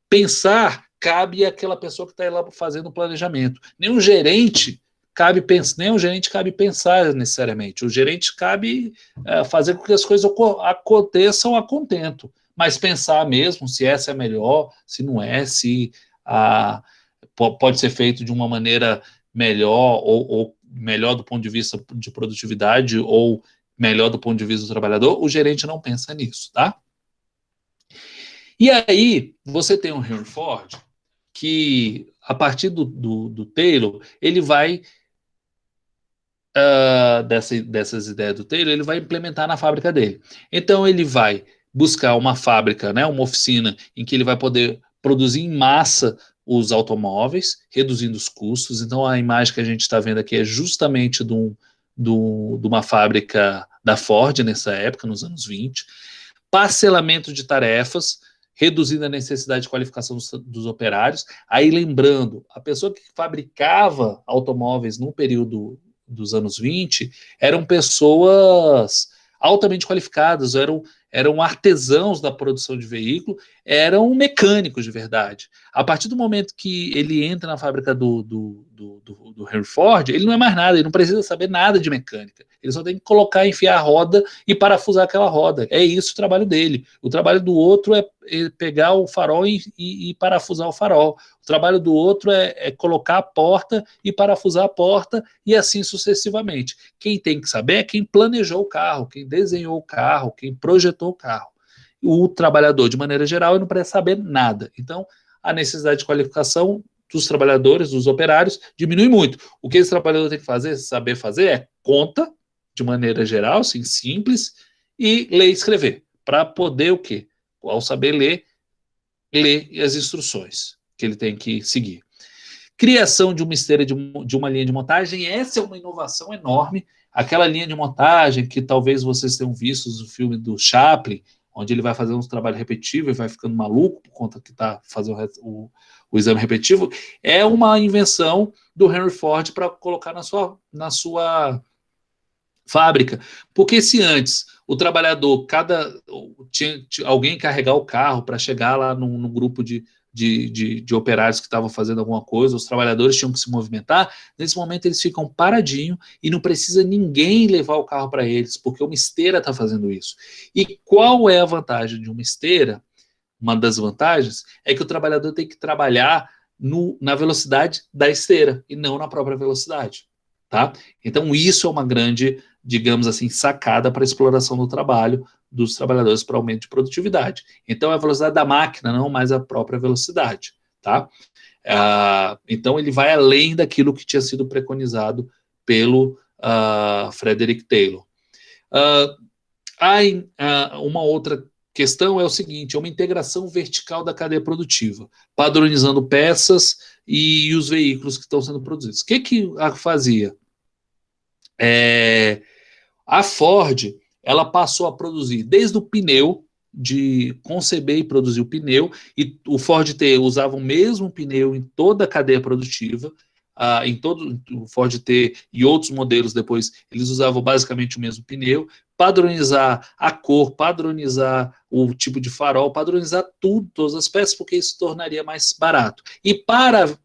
Pensar cabe àquela pessoa que está lá fazendo o planejamento. Nem um gerente cabe pensar necessariamente. O gerente cabe fazer com que as coisas aconteçam a contento. Mas pensar mesmo se essa é melhor, se não é, se pode ser feito de uma maneira melhor ou melhor do ponto de vista de produtividade ou melhor do ponto de vista do trabalhador, o gerente não pensa nisso, tá? E aí, você tem o Henry Ford, que, a partir do Taylor, ele vai, dessas ideias do Taylor, ele vai implementar na fábrica dele. Então, ele vai buscar uma fábrica, né, uma oficina, em que ele vai poder produzir em massa os automóveis, reduzindo os custos. Então, a imagem que a gente está vendo aqui é justamente de uma fábrica da Ford, nessa época, nos anos 20. Parcelamento de tarefas, reduzindo a necessidade de qualificação dos operários. Aí, lembrando, a pessoa que fabricava automóveis no período dos anos 20 eram pessoas altamente qualificadas, eram artesãos da produção de veículo, eram mecânicos de verdade. A partir do momento que ele entra na fábrica do Henry Ford, ele não é mais nada, ele não precisa saber nada de mecânica. Ele só tem que colocar, enfiar a roda e parafusar aquela roda. É isso o trabalho dele. O trabalho do outro é pegar o farol e parafusar o farol. O trabalho do outro é colocar a porta e parafusar a porta, e assim sucessivamente. Quem tem que saber é quem planejou o carro, quem desenhou o carro, quem projetou o carro. O trabalhador, de maneira geral, ele não precisa saber nada. Então, a necessidade de qualificação dos trabalhadores, dos operários, diminui muito. O que esse trabalhador tem que saber fazer é conta, de maneira geral, assim, simples, e ler e escrever, para poder o quê? Ao saber ler as instruções que ele tem que seguir. Criação de uma esteira de uma linha de montagem, essa é uma inovação enorme. Aquela linha de montagem que talvez vocês tenham visto no filme do Chaplin, onde ele vai fazer um trabalho repetitivo e vai ficando maluco por conta que está fazendo o exame repetitivo, é uma invenção do Henry Ford para colocar na sua fábrica. Porque se antes o trabalhador, tinha alguém carregar o carro para chegar lá num grupo de operários que estavam fazendo alguma coisa, os trabalhadores tinham que se movimentar, nesse momento eles ficam paradinhos e não precisa ninguém levar o carro para eles, porque uma esteira está fazendo isso. E qual é a vantagem de uma esteira? Uma das vantagens é que o trabalhador tem que trabalhar na velocidade da esteira e não na própria velocidade. Tá? Então isso é uma grande, digamos assim, sacada para a exploração do trabalho dos trabalhadores para aumento de produtividade. Então é a velocidade da máquina, não mais a própria velocidade. Tá? Então ele vai além daquilo que tinha sido preconizado pelo Frederick Taylor. Uma outra questão é o seguinte, é uma integração vertical da cadeia produtiva, padronizando peças e os veículos que estão sendo produzidos. O que fazia? A Ford, ela passou a produzir desde o pneu, de conceber e produzir o pneu, e o Ford T usava o mesmo pneu em toda a cadeia produtiva, em todo o Ford T e outros modelos depois, eles usavam basicamente o mesmo pneu, padronizar a cor, padronizar o tipo de farol, padronizar tudo, todas as peças, porque isso tornaria mais barato. E para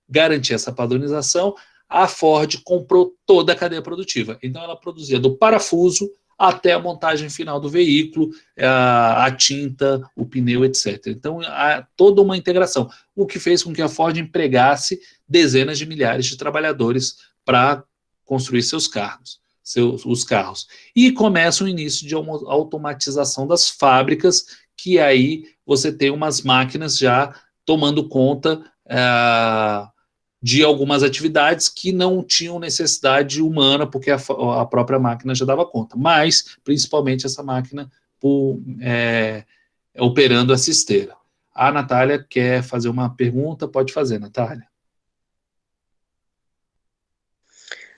garantir essa padronização, a Ford comprou toda a cadeia produtiva. Então ela produzia do parafuso até a montagem final do veículo, a tinta, o pneu, etc. Então há toda uma integração, o que fez com que a Ford empregasse dezenas de milhares de trabalhadores para construir os carros. E começa o início de uma automatização das fábricas, que aí você tem umas máquinas já tomando conta de algumas atividades que não tinham necessidade humana, porque a própria máquina já dava conta, mas principalmente essa máquina operando essa esteira. A Natália quer fazer uma pergunta, pode fazer, Natália.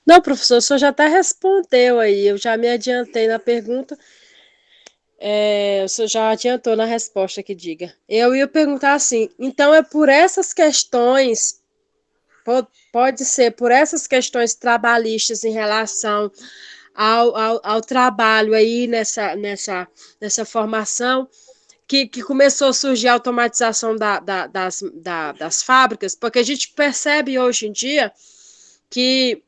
Não, professor, o senhor já até respondeu aí, eu já me adiantei na pergunta, o senhor já adiantou na resposta que diga. Eu ia perguntar assim, então é por essas questões, pode ser por essas questões trabalhistas em relação ao trabalho aí nessa formação, que começou a surgir a automatização das fábricas, porque a gente percebe hoje em dia que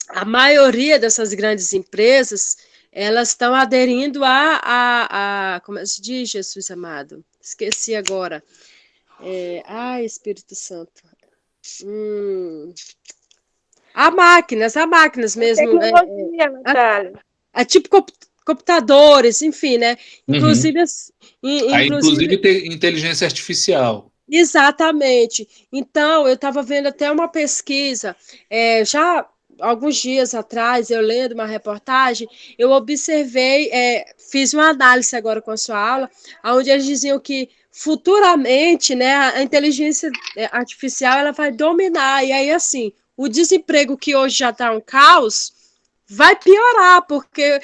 a maioria dessas grandes empresas, elas estão aderindo como é que se diz, Jesus amado? Esqueci agora. Espírito Santo. A máquinas mesmo. Tecnologia, Natália. Tipo computadores, enfim, né? Uhum. Inclusive, Inteligência artificial. exatamente. Então, eu estava vendo até uma pesquisa, já alguns dias atrás, eu lendo uma reportagem, eu observei, fiz uma análise agora com a sua aula, onde eles diziam que futuramente, né, a inteligência artificial ela vai dominar, e aí, assim, o desemprego que hoje já está um caos, vai piorar, porque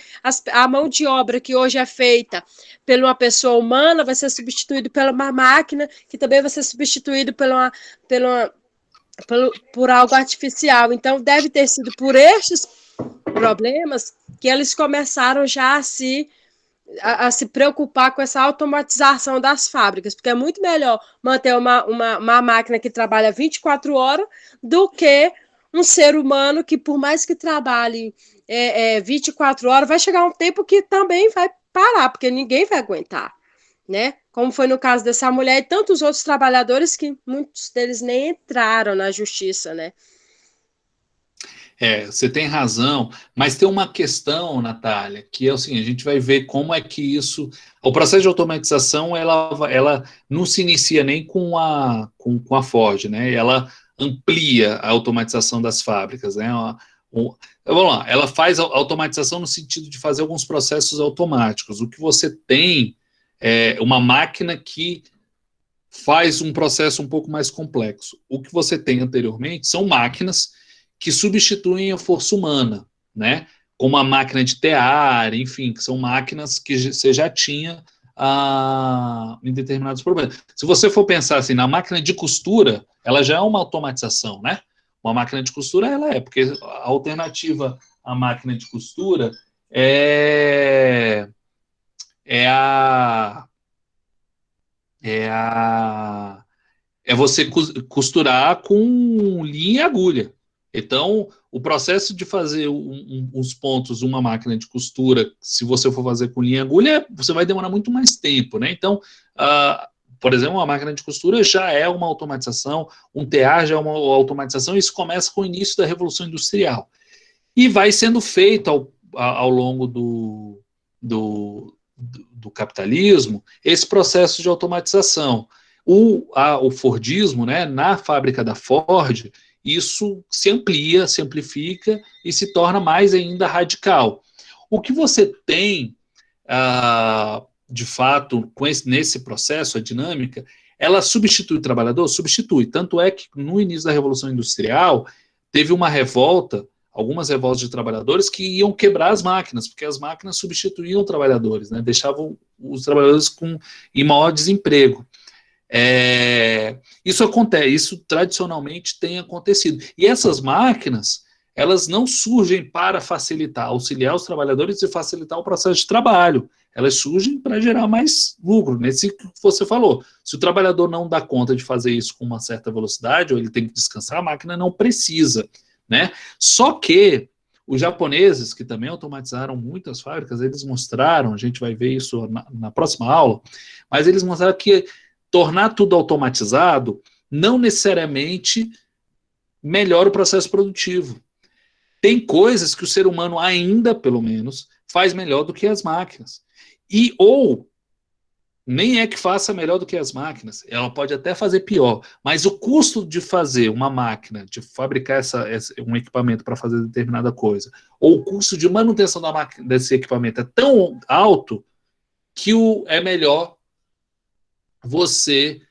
a mão de obra que hoje é feita por uma pessoa humana vai ser substituída por uma máquina, que também vai ser substituída por algo artificial. Então, deve ter sido por estes problemas que eles começaram já a se preocupar com essa automatização das fábricas, porque é muito melhor manter uma máquina que trabalha 24 horas do que um ser humano que, por mais que trabalhe 24 horas, vai chegar um tempo que também vai parar, porque ninguém vai aguentar, né? Como foi no caso dessa mulher e tantos outros trabalhadores que muitos deles nem entraram na justiça, né? Você tem razão, mas tem uma questão, Natália, que é o seguinte, a gente vai ver como é que isso... O processo de automatização, ela não se inicia nem com a Ford, né? Ela amplia a automatização das fábricas, né? Vamos lá, ela faz a automatização no sentido de fazer alguns processos automáticos. O que você tem é uma máquina que faz um processo um pouco mais complexo. O que você tem anteriormente são máquinas que substituem a força humana, né? Como a máquina de tear, enfim, que são máquinas que você já tinha em determinados problemas. Se você for pensar assim, na máquina de costura, ela já é uma automatização, né? Uma máquina de costura, ela porque a alternativa à máquina de costura é você costurar com linha e agulha. Então, o processo de fazer uns pontos, uma máquina de costura, se você for fazer com linha e agulha, você vai demorar muito mais tempo, né? Então, por exemplo, uma máquina de costura já é uma automatização, um tear já é uma automatização, e isso começa com o início da Revolução Industrial. E vai sendo feito ao longo do capitalismo esse processo de automatização. O Fordismo, né, na fábrica da Ford, isso se amplia, se amplifica e se torna mais ainda radical. O que você tem, de fato, nesse processo, a dinâmica, ela substitui o trabalhador? Substitui. Tanto é que no início da Revolução Industrial, teve uma revolta, algumas revoltas de trabalhadores que iam quebrar as máquinas, porque as máquinas substituíam trabalhadores, né, deixavam os trabalhadores em maior desemprego. Isso acontece, isso tradicionalmente tem acontecido. E essas máquinas, elas não surgem para facilitar, auxiliar os trabalhadores e facilitar o processo de trabalho. Elas surgem para gerar mais lucro, nesse que você falou. Se o trabalhador não dá conta de fazer isso com uma certa velocidade, ou ele tem que descansar, a máquina não precisa, né? Só que os japoneses, que também automatizaram muitas fábricas, eles mostraram, a gente vai ver isso na próxima aula, mas eles mostraram que tornar tudo automatizado não necessariamente melhora o processo produtivo. Tem coisas que o ser humano ainda, pelo menos, faz melhor do que as máquinas. Ou nem é que faça melhor do que as máquinas, ela pode até fazer pior, mas o custo de fazer uma máquina, de fabricar um equipamento para fazer determinada coisa, ou o custo de manutenção desse equipamento é tão alto que é melhor você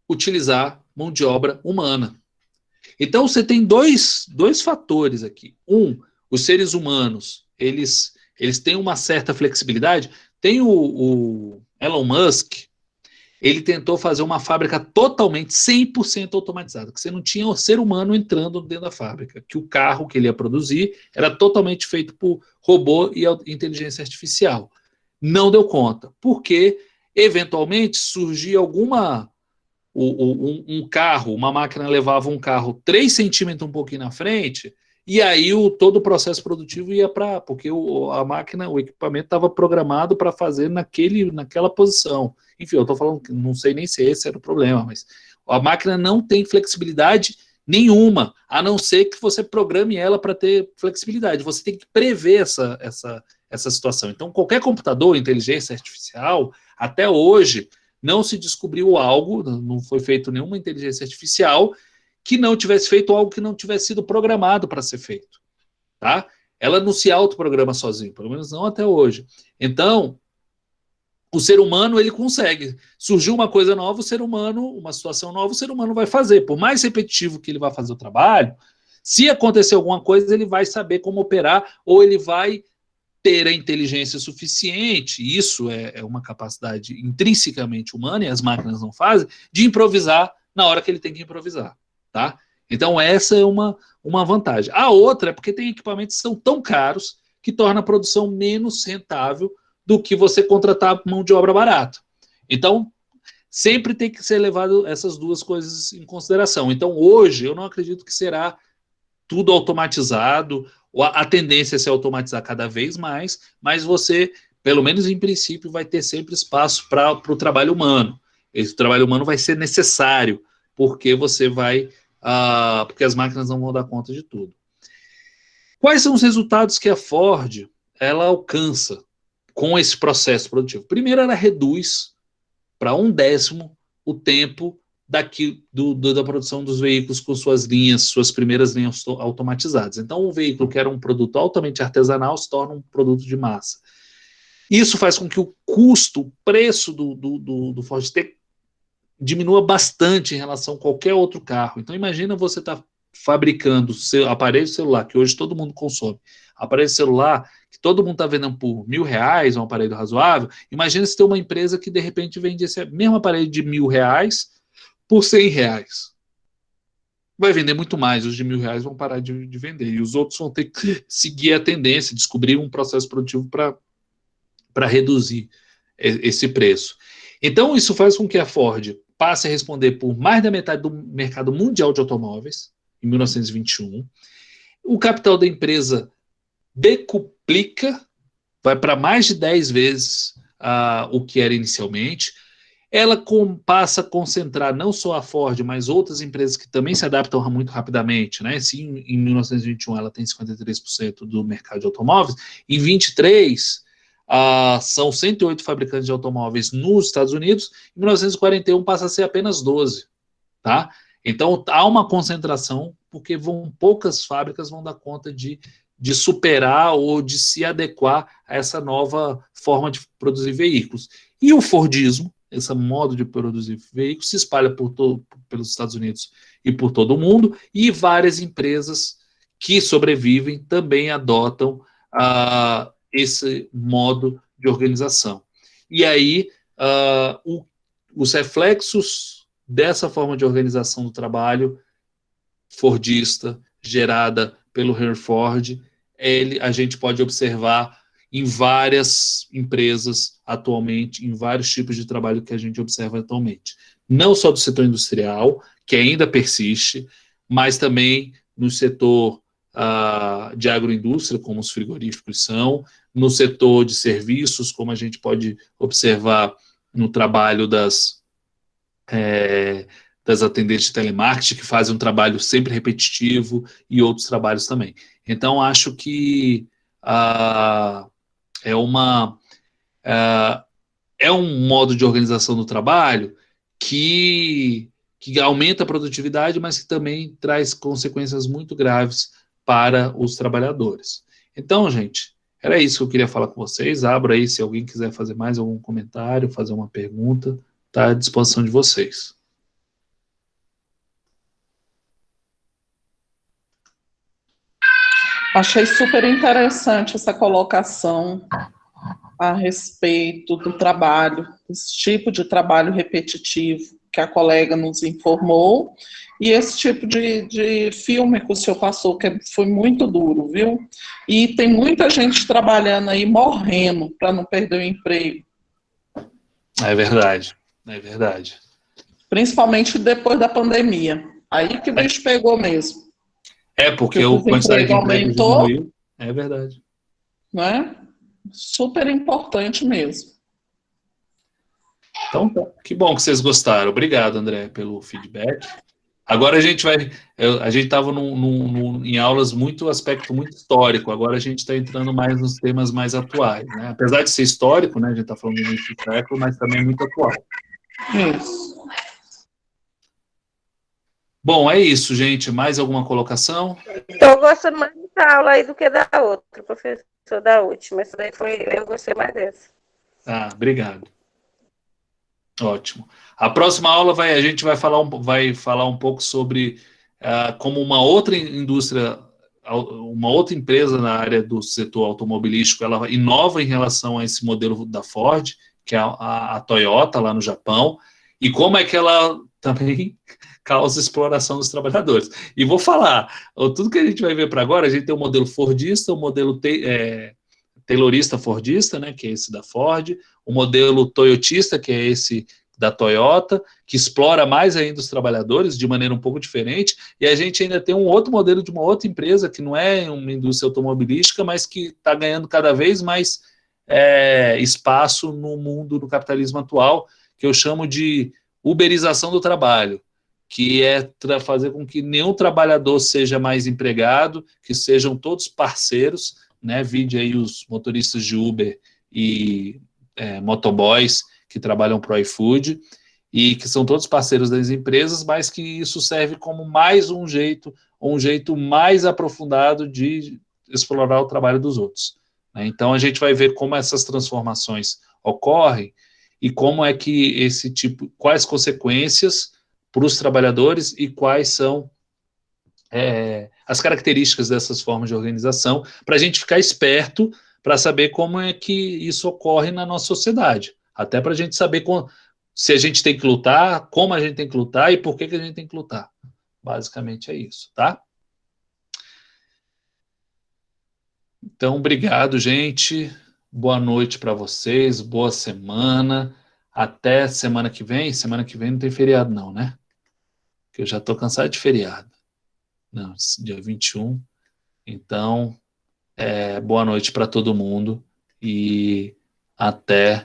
utilizar mão de obra humana. Então, você tem dois fatores aqui. Os seres humanos, eles têm uma certa flexibilidade. Tem o Elon Musk, ele tentou fazer uma fábrica totalmente 100% automatizada, que você não tinha o ser humano entrando dentro da fábrica, que o carro que ele ia produzir era totalmente feito por robô e inteligência artificial. Não deu conta, porque eventualmente surgia um carro, uma máquina levava um carro 3 centímetros um pouquinho na frente, e aí todo o processo produtivo ia para... Porque a máquina, o equipamento estava programado para fazer naquela posição. Enfim, eu estou falando que não sei nem se esse era o problema, mas a máquina não tem flexibilidade nenhuma, a não ser que você programe ela para ter flexibilidade. Você tem que prever essa situação. Então, qualquer computador, inteligência artificial, até hoje, não se descobriu algo, não foi feito nenhuma inteligência artificial que não tivesse feito algo que não tivesse sido programado para ser feito, tá? Ela não se autoprograma sozinha, pelo menos não até hoje. Então, o ser humano, ele consegue. Surgiu uma coisa nova, o ser humano, uma situação nova, o ser humano vai fazer. Por mais repetitivo que ele vá fazer o trabalho, se acontecer alguma coisa, ele vai saber como operar, ou ele vai ter a inteligência suficiente, isso é uma capacidade intrinsecamente humana, e as máquinas não fazem, de improvisar na hora que ele tem que improvisar, tá? Então essa é uma vantagem. A outra é porque tem equipamentos que são tão caros que torna a produção menos rentável do que você contratar mão de obra barata. Então, sempre tem que ser levado essas duas coisas em consideração. Então, hoje, eu não acredito que será tudo automatizado, a tendência é se automatizar cada vez mais, mas você, pelo menos em princípio, vai ter sempre espaço para o trabalho humano. Esse trabalho humano vai ser necessário, porque porque as máquinas não vão dar conta de tudo. Quais são os resultados que a Ford ela alcança com esse processo produtivo? Primeiro, ela reduz para 1/10 o tempo da produção dos veículos com suas primeiras linhas automatizadas. Então, o veículo que era um produto altamente artesanal se torna um produto de massa. Isso faz com que o custo, o preço do Ford T diminua bastante em relação a qualquer outro carro. Então, imagina você estar fabricando seu aparelho celular, que hoje todo mundo consome, aparelho celular que todo mundo está vendendo por R$1.000, um aparelho razoável. Imagina se tem uma empresa que de repente vende esse mesmo aparelho de R$1.000 por R$100. Vai vender muito mais, os de R$1.000 vão parar de vender, e os outros vão ter que seguir a tendência, descobrir um processo produtivo para reduzir esse preço. Então, isso faz com que a Ford passe a responder por mais da metade do mercado mundial de automóveis, em 1921. O capital da empresa decuplica, vai para mais de 10 vezes o que era inicialmente. Ela passa a concentrar não só a Ford, mas outras empresas que também se adaptam muito rapidamente, né? Se em 1921 ela tem 53% do mercado de automóveis, em 23 são 108 fabricantes de automóveis nos Estados Unidos, em 1941 passa a ser apenas 12, tá? Então há uma concentração, porque poucas fábricas vão dar conta de superar ou de se adequar a essa nova forma de produzir veículos. E o Fordismo, esse modo de produzir veículos, se espalha pelos Estados Unidos e por todo o mundo, e várias empresas que sobrevivem também adotam esse modo de organização. E aí, os reflexos dessa forma de organização do trabalho fordista, gerada pelo Henry Ford, a gente pode observar em várias empresas atualmente, em vários tipos de trabalho que a gente observa atualmente. Não só do setor industrial, que ainda persiste, mas também no setor de agroindústria, como os frigoríficos são, no setor de serviços, como a gente pode observar no trabalho das atendentes de telemarketing, que fazem um trabalho sempre repetitivo, e outros trabalhos também. Então, acho que é um modo de organização do trabalho que aumenta a produtividade, mas que também traz consequências muito graves para os trabalhadores. Então, gente, era isso que eu queria falar com vocês. Abra aí se alguém quiser fazer mais algum comentário, fazer uma pergunta, está à disposição de vocês. Achei super interessante essa colocação a respeito do trabalho, esse tipo de trabalho repetitivo que a colega nos informou, e esse tipo de filme que o senhor passou, que foi muito duro, viu? E tem muita gente trabalhando aí, morrendo, para não perder o emprego. É verdade, é verdade. Principalmente depois da pandemia. Aí que o bicho pegou mesmo. Porque o a quantidade de desemprego emprego aumentou, diminuiu. É verdade. não é? Super importante mesmo. Então, que bom que vocês gostaram. Obrigado, André, pelo feedback. Agora a gente vai. A gente estava em aulas muito aspecto muito histórico. Agora a gente está entrando mais nos temas mais atuais, né? Apesar de ser histórico, né? A gente está falando do início do século, mas também é muito atual. Isso. Bom, é isso, gente. Mais alguma colocação? Estou gostando mais dessa aula aí do que da outra, professor, da última. Essa daí eu gostei mais dessa. Ah, obrigado. Ótimo. A próxima aula a gente vai falar um pouco sobre como uma outra indústria, uma outra empresa na área do setor automobilístico, ela inova em relação a esse modelo da Ford, que é a Toyota lá no Japão, e como é que ela também causa exploração dos trabalhadores. E vou falar, tudo que a gente vai ver para agora, a gente tem o modelo fordista, o modelo taylorista fordista, né, que é esse da Ford, o modelo toyotista, que é esse da Toyota, que explora mais ainda os trabalhadores de maneira um pouco diferente, e a gente ainda tem um outro modelo de uma outra empresa, que não é uma indústria automobilística, mas que está ganhando cada vez mais espaço no mundo do capitalismo atual, que eu chamo de uberização do trabalho, que é fazer com que nenhum trabalhador seja mais empregado, que sejam todos parceiros, né? Vide aí os motoristas de Uber e motoboys que trabalham para o iFood e que são todos parceiros das empresas, mas que isso serve como mais um jeito mais aprofundado de explorar o trabalho dos outros, né? Então a gente vai ver como essas transformações ocorrem e como é que quais consequências para os trabalhadores e quais são as características dessas formas de organização, para a gente ficar esperto para saber como é que isso ocorre na nossa sociedade. Até para a gente saber se a gente tem que lutar, como a gente tem que lutar e por que a gente tem que lutar. Basicamente é isso, tá? Então, obrigado, gente. Boa noite para vocês, boa semana. Até semana que vem. Semana que vem não tem feriado, não, né? Porque eu já estou cansado de feriado. Não, dia 21. Então, boa noite para todo mundo e até